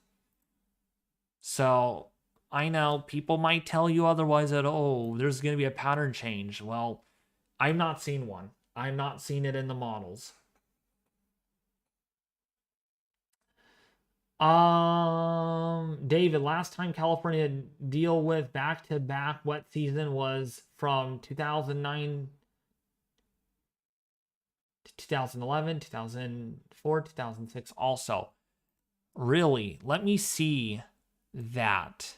So I know people might tell you otherwise that, oh, there's going to be a pattern change. Well, I've not seen one. I'm not seeing it in the models. David, last time California deal with back-to-back wet season was from 2009 to 2011, 2004, 2006 also. Really? Let me see that.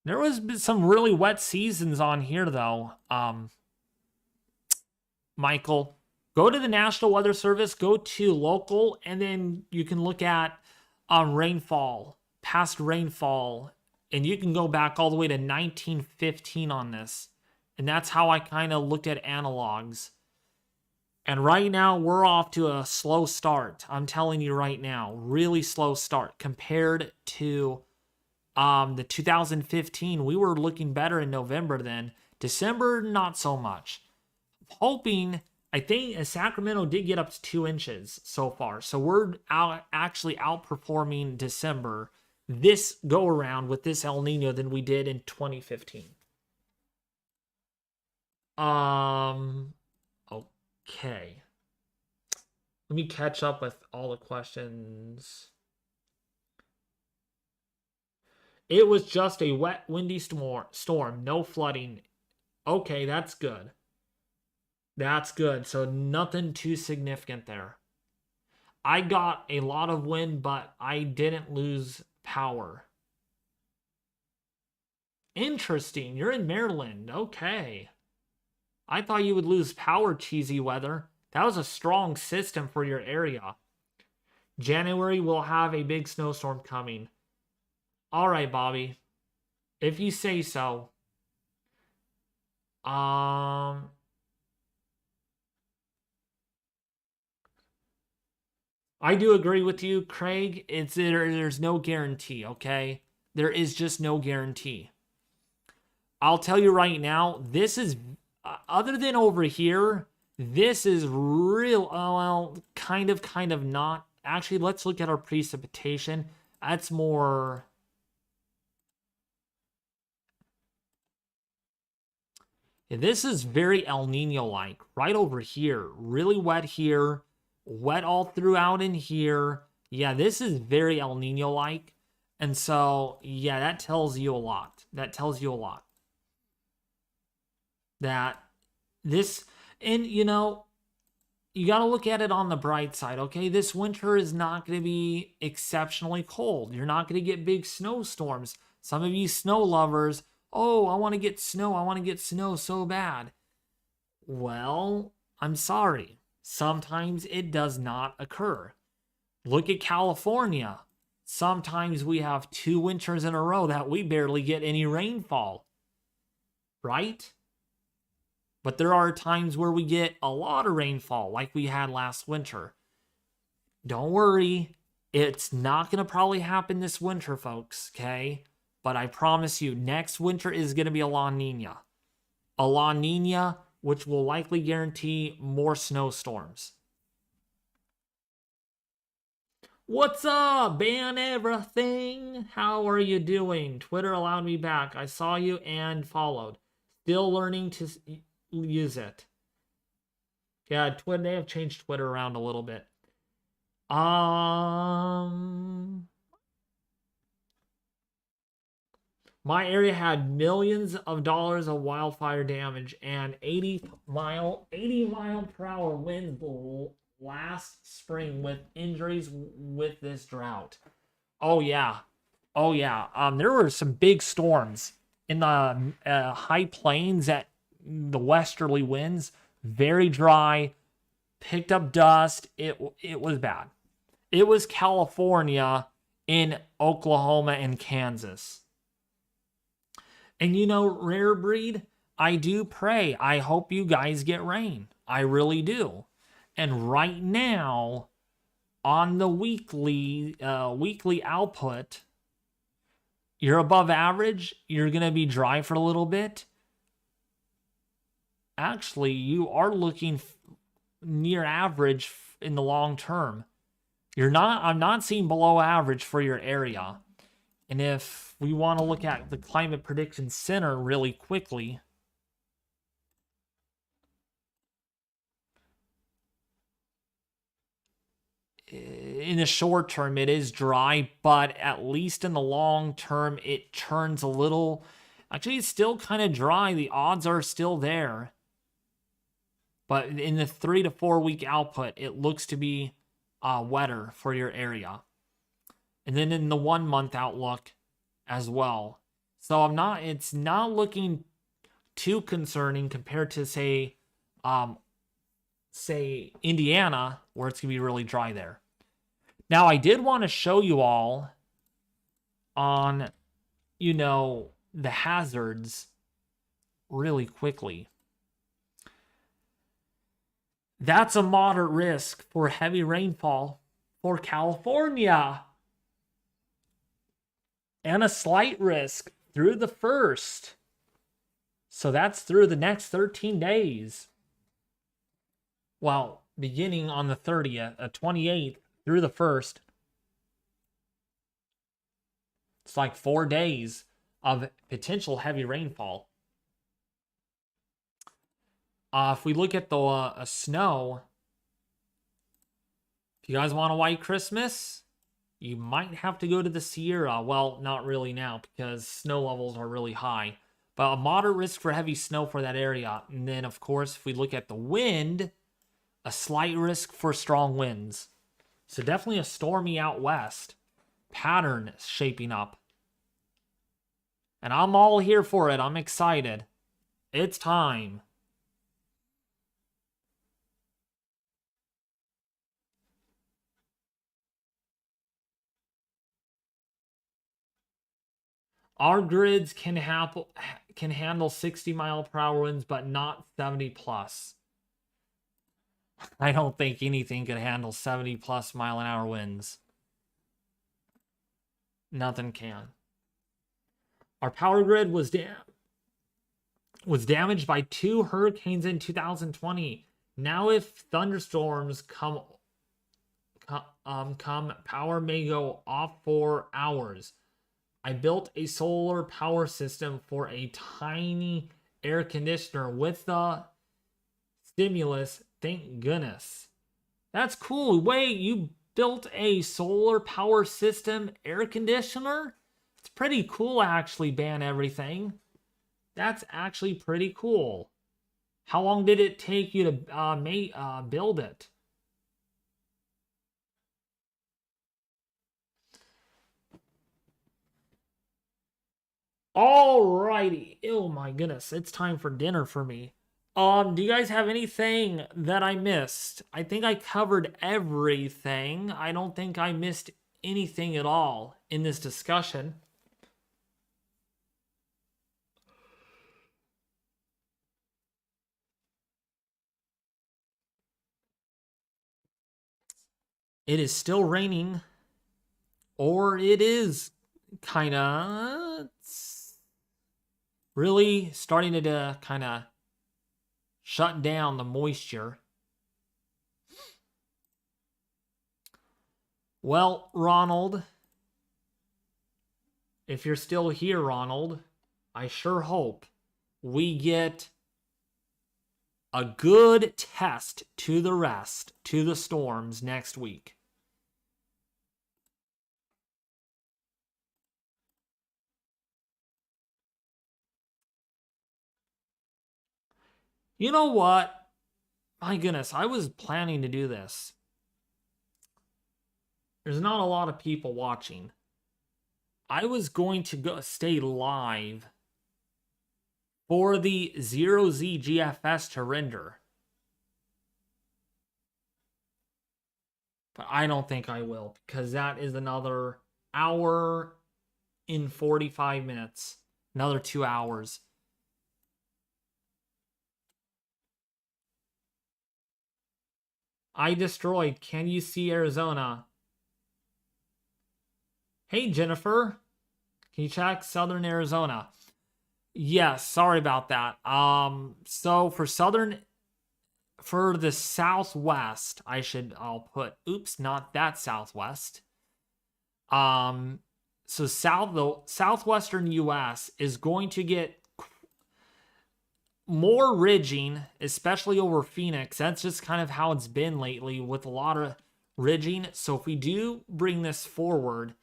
There was some really wet seasons on here, though. Michael, go to the National Weather Service, go to local, and then you can look at rainfall, past rainfall, and you can go back all the way to 1915 on this. And that's how I kind of looked at analogs. And right now, we're off to a slow start. I'm telling you right now, really slow start compared to the 2015. We were looking better in November then. December, not so much. Hoping, I think Sacramento did get up to 2 inches so far. So we're actually outperforming December this go around with this El Nino than we did in 2015. Okay. Let me catch up with all the questions. It was just a wet, windy storm, no flooding. Okay, that's good. That's good. So nothing too significant there. I got a lot of wind, but I didn't lose power. Interesting. You're in Maryland. Okay. I thought you would lose power, cheesy weather. That was a strong system for your area. January will have a big snowstorm coming. All right, Bobby. If you say so. I do agree with you, Craig. There's no guarantee, okay? There is just no guarantee. I'll tell you right now, this is, other than over here, this is real, well, kind of not. Actually, let's look at our precipitation. That's more... This is very El Nino-like, right over here. Really wet here, wet all throughout in here. Yeah, this is very El Nino-like. And so, yeah, that tells you a lot. That tells you a lot. That this, and you know, you got to look at it on the bright side, okay? This winter is not going to be exceptionally cold. You're not going to get big snowstorms. Some of you snow lovers, oh, I want to get snow. I want to get snow so bad. Well, I'm sorry. Sometimes it does not occur. Look at California. sometimes we have 2 winters in a row that we barely get any rainfall, right? But there are times where we get a lot of rainfall, like we had last winter. Don't worry, it's not going to probably happen this winter, folks, okay? But I promise you, next winter is going to be a La Nina. A La Nina, which will likely guarantee more snowstorms. What's up, ban everything? How are you doing? Twitter allowed me back. I saw you and followed. Still learning to use it. Yeah, Twitter, they have changed Twitter around a little bit. My area had millions of dollars of wildfire damage and 80 mile per hour winds last spring with injuries with this drought. Oh yeah. There were some big storms in the high plains at the westerly winds, very dry, picked up dust. It was bad. It was California in Oklahoma and Kansas. And you know, Rare Breed, I do pray. I hope you guys get rain. I really do. And right now, on the weekly output, you're above average. You're going to be dry for a little bit. Actually, you are looking near average in the long term. I'm not seeing below average for your area. And if we want to look at the Climate Prediction Center really quickly, in the short term, it is dry, but at least in the long term, it turns a little. Actually, it's still kind of dry. The odds are still there. But in the 3 to 4 week output, it looks to be wetter for your area. And then in the 1 month outlook as well. So it's not looking too concerning compared to say Indiana, where it's gonna be really dry there. Now I did want to show you all on, the hazards really quickly. That's a moderate risk for heavy rainfall for California. And a slight risk through the 1st. So that's through the next 13 days. Well, beginning on the 30th, 28th through the 1st. It's like 4 days of potential heavy rainfall. If we look at the snow, if you guys want a white Christmas, you might have to go to the Sierra. Well, not really now because snow levels are really high. But a moderate risk for heavy snow for that area. And then, of course, if we look at the wind, a slight risk for strong winds. So definitely a stormy out west pattern shaping up. And I'm all here for it. I'm excited. It's time. Our grids can handle 60 mile per hour winds, but not 70 plus. I don't think anything could handle 70 plus mile an hour winds. Nothing can. Our power grid was damaged by 2 hurricanes in 2020. Now if thunderstorms come, power may go off for hours. I built a solar power system for a tiny air conditioner with the stimulus. Thank goodness. That's cool. Wait, you built a solar power system air conditioner? It's pretty cool, actually, ban everything. That's actually pretty cool. How long did it take you to build it? Alrighty. Oh my goodness, it's time for dinner for me. Do you guys have anything that I missed? I think I covered everything. I don't think I missed anything at all in this discussion. It is still raining, or it is kind of really starting to kind of shut down the moisture. Well, Ronald, if you're still here, Ronald, I sure hope we get a good test to the storms next week. You know what? My goodness, I was planning to do this. There's not a lot of people watching. I was going to stay live for the 0Z GFS to render. But I don't think I will, because that is another hour in 45 minutes. Another 2 hours. I destroyed. Can you see Arizona? Hey, Jennifer. Can you check Southern Arizona? Yes, sorry about that. So for the Southwest, I'll put, oops, not that Southwest. So the Southwestern US is going to get more ridging, especially over Phoenix. That's just kind of how it's been lately with a lot of ridging. So if we do bring this forward,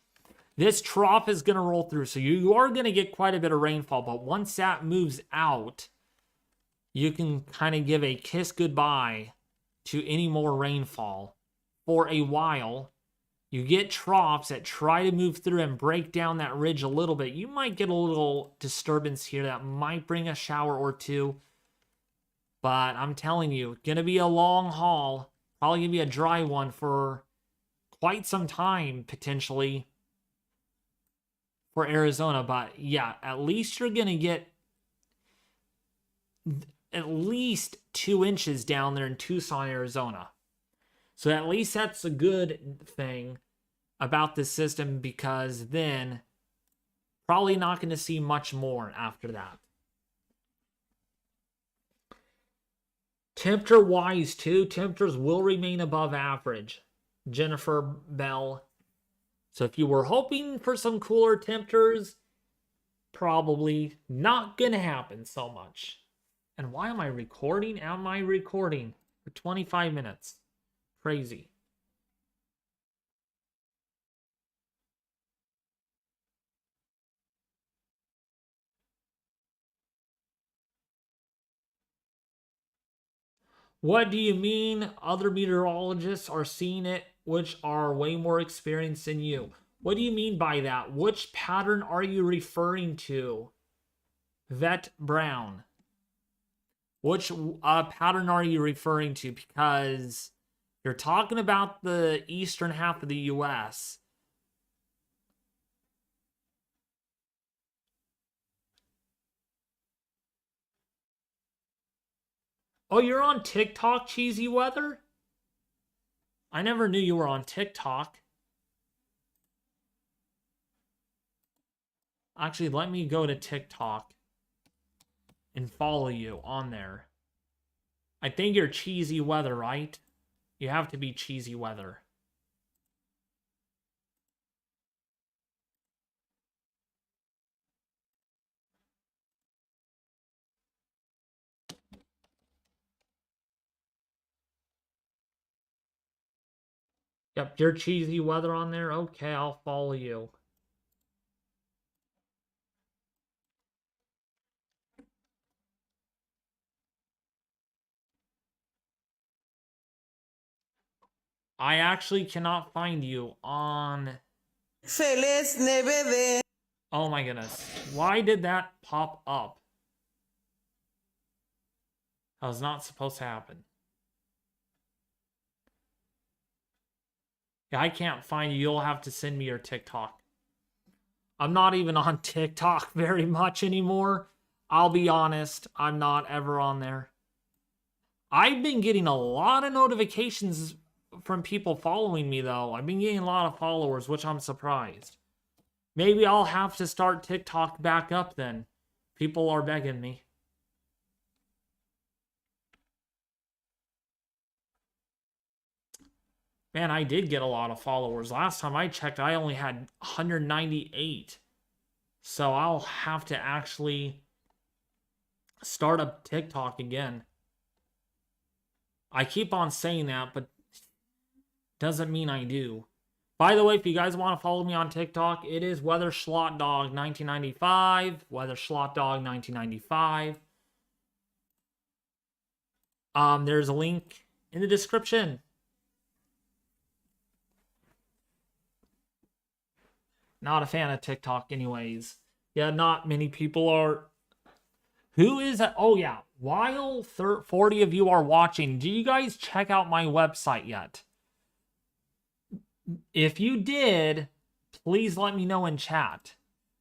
this trough is going to roll through. So you are going to get quite a bit of rainfall. But once that moves out, you can kind of give a kiss goodbye to any more rainfall for a while. You get troughs that try to move through and break down that ridge a little bit. You might get a little disturbance here that might bring a shower or two. But I'm telling you, going to be a long haul. Probably going to be a dry one for quite some time, potentially, for Arizona. But yeah, at least you're going to get at least 2 inches down there in Tucson, Arizona. So at least that's a good thing about this system, because then probably not going to see much more after that. Temperature-wise, too, temperatures will remain above average. Jennifer Bell. So if you were hoping for some cooler temperatures, probably not going to happen so much. And why am I recording? Am I recording for 25 minutes? Crazy. What do you mean other meteorologists are seeing it, which are way more experienced than you? What do you mean by that? Which pattern are you referring to? Vet Brown. Which pattern are you referring to? Because you're talking about the eastern half of the U.S. Oh, you're on TikTok, Cheesy Weather? I never knew you were on TikTok. Actually, let me go to TikTok and follow you on there. I think you're Cheesy Weather, right? You have to be Cheesy Weather. Yep, you're Cheesy Weather on there? Okay, I'll follow you. I actually cannot find you on... Oh my goodness. Why did that pop up? That was not supposed to happen. Yeah, I can't find you. You'll have to send me your TikTok. I'm not even on TikTok very much anymore. I'll be honest, I'm not ever on there. I've been getting a lot of notifications from people following me, though. I've been getting a lot of followers, which I'm surprised. Maybe I'll have to start TikTok back up then. People are begging me. Man, I did get a lot of followers. Last time I checked, I only had 198. So I'll have to actually start up TikTok again. I keep on saying that, but doesn't mean I do. By the way, if you guys want to follow me on TikTok, it is Weather Schlot Dog 1995. Weather Schlot Dog 1995. There's a link in the description. Not a fan of TikTok anyways. Yeah, not many people are. Who is that? Oh yeah, while 40 of you are watching, do you guys check out my website yet? If you did, please let me know in chat.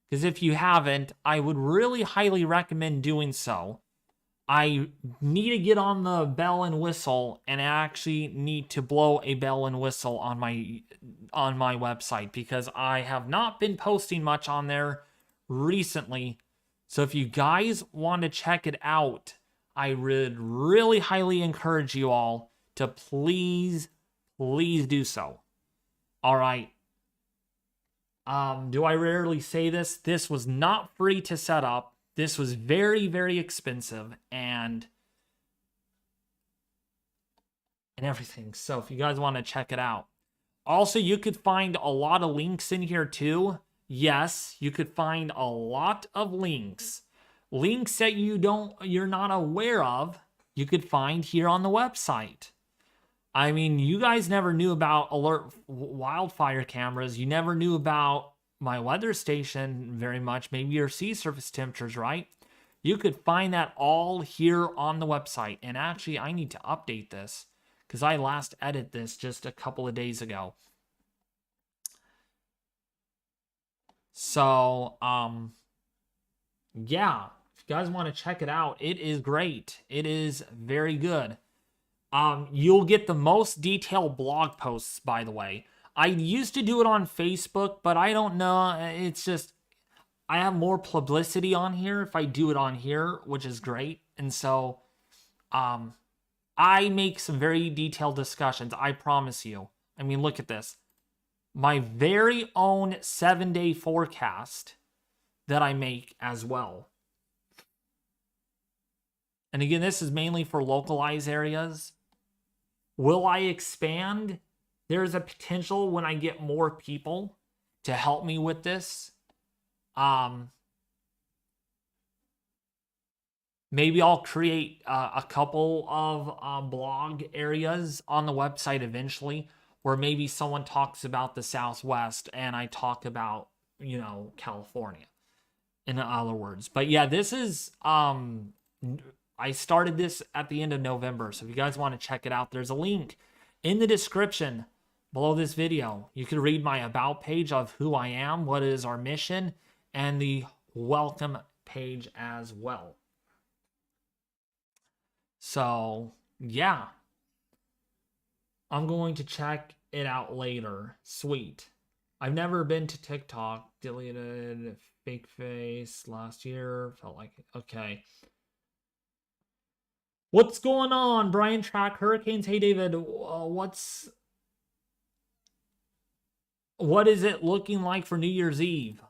Because if you haven't, I would really highly recommend doing so. I need to get on the bell and whistle, and I actually need to blow a bell and whistle on my website because I have not been posting much on there recently. So if you guys want to check it out, I would really highly encourage you all to please do so. All right. Do I rarely say this? This was not free to set up. This was very, very expensive and everything. So if you guys want to check it out. Also, you could find a lot of links in here too. Yes, you could find a lot of links. Links that you're not aware of, you could find here on the website. I mean, you guys never knew about alert wildfire cameras. You never knew about my weather station very much. Maybe your sea surface temperatures, right? You could find that all here on the website. And actually, I need to update this because I last edited this just a couple of days ago. So, yeah, if you guys want to check it out, it is great. It is very good. You'll get the most detailed blog posts, by the way. I used to do it on Facebook, but I don't know. It's just, I have more publicity on here if I do it on here, which is great. And so, I make some very detailed discussions. I promise you. I mean, look at this. My very own 7-day forecast that I make as well. And again, this is mainly for localized areas. Will I expand? There's a potential when I get more people to help me with this. Maybe I'll create a couple of blog areas on the website eventually, where maybe someone talks about the Southwest and I talk about, California, in other words. But yeah, this is, I started this at the end of November. So if you guys want to check it out, there's a link in the description below this video. You can read my about page of who I am, what is our mission, and the welcome page as well. So yeah, I'm going to check it out later. Sweet. I've never been to TikTok. Deleted fake face last year. Felt like it. Okay. What's going on, Brian Track Hurricanes? Hey, David. What is it looking like for New Year's Eve?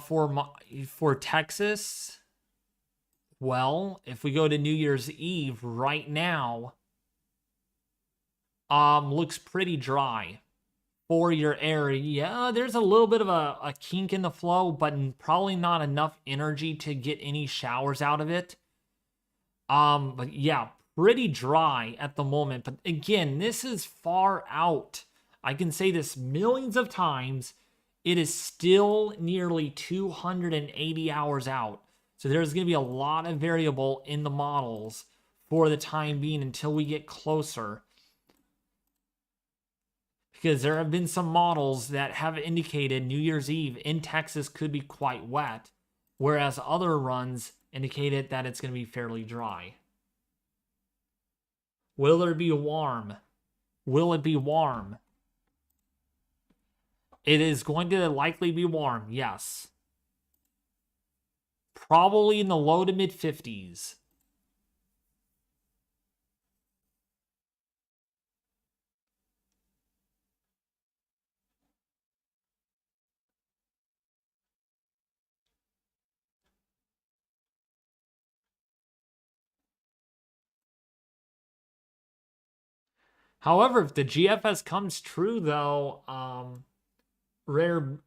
For Texas? Well, if we go to New Year's Eve right now, looks pretty dry for your area. Yeah, there's a little bit of a kink in the flow, but probably not enough energy to get any showers out of it. But yeah, pretty dry at the moment. But again, this is far out. I can say this millions of times. It is still nearly 280 hours out. So there's going to be a lot of variable in the models for the time being until we get closer. because there have been some models that have indicated New Year's Eve in Texas could be quite wet, whereas other runs indicated that it's going to be fairly dry. Will there be warm? Will it be warm? It is going to likely be warm, yes. Probably in the low to mid 50s. However, if the GFS comes true, though, rare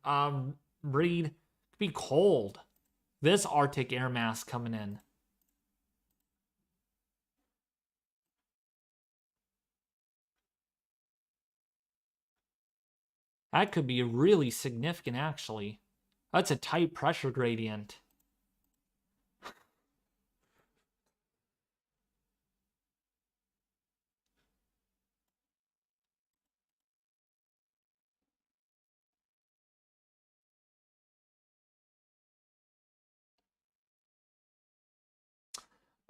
breed, could be cold. This Arctic air mass coming in. That could be really significant, actually. That's a tight pressure gradient.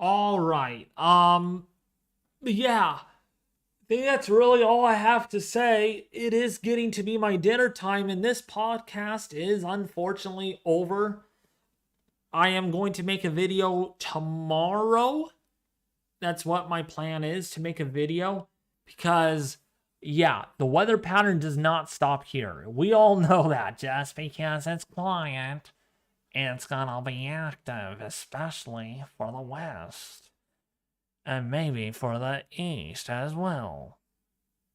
All right. Yeah. I think that's really all I have to say. It is getting to be my dinner time, and this podcast is unfortunately over. I am going to make a video tomorrow. That's what my plan is, to make a video, because yeah, the weather pattern does not stop here. We all know that. Just because it's quiet, it's gonna be active, especially for the west. And maybe for the east as well.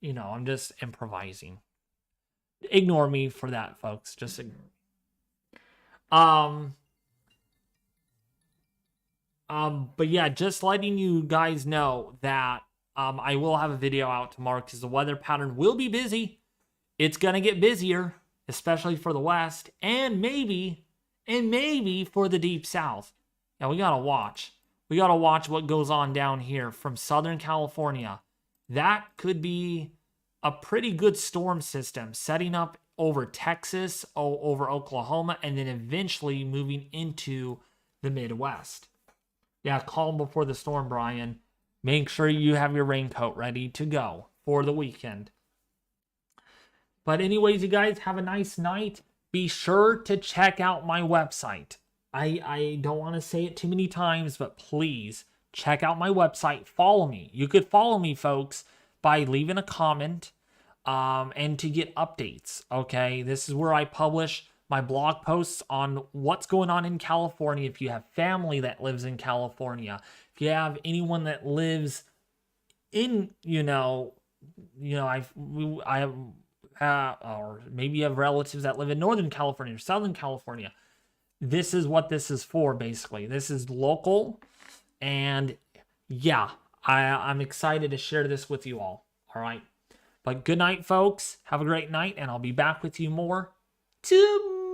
You know, I'm just improvising. Ignore me for that, folks. Just ignore me. But yeah, just letting you guys know that I will have a video out tomorrow because the weather pattern will be busy. It's gonna get busier, especially for the west, and maybe for the deep south. Now we gotta watch. We gotta watch what goes on down here from Southern California. That could be a pretty good storm system setting up over Texas, over Oklahoma, and then eventually moving into the Midwest. Yeah, calm before the storm, Brian. Make sure you have your raincoat ready to go for the weekend. But anyways, you guys have a nice night. Be sure to check out my website. I don't want to say it too many times, but please check out my website. Follow me. You could follow me, folks, by leaving a comment and to get updates, okay? This is where I publish my blog posts on what's going on in California. If you have family that lives in California, if you have anyone that lives in, I have, or maybe you have relatives that live in Northern California or Southern California. This is what this is for, basically. This is local, and yeah, I'm excited to share this with you all. All right, but good night, folks. Have a great night, and I'll be back with you more tomorrow.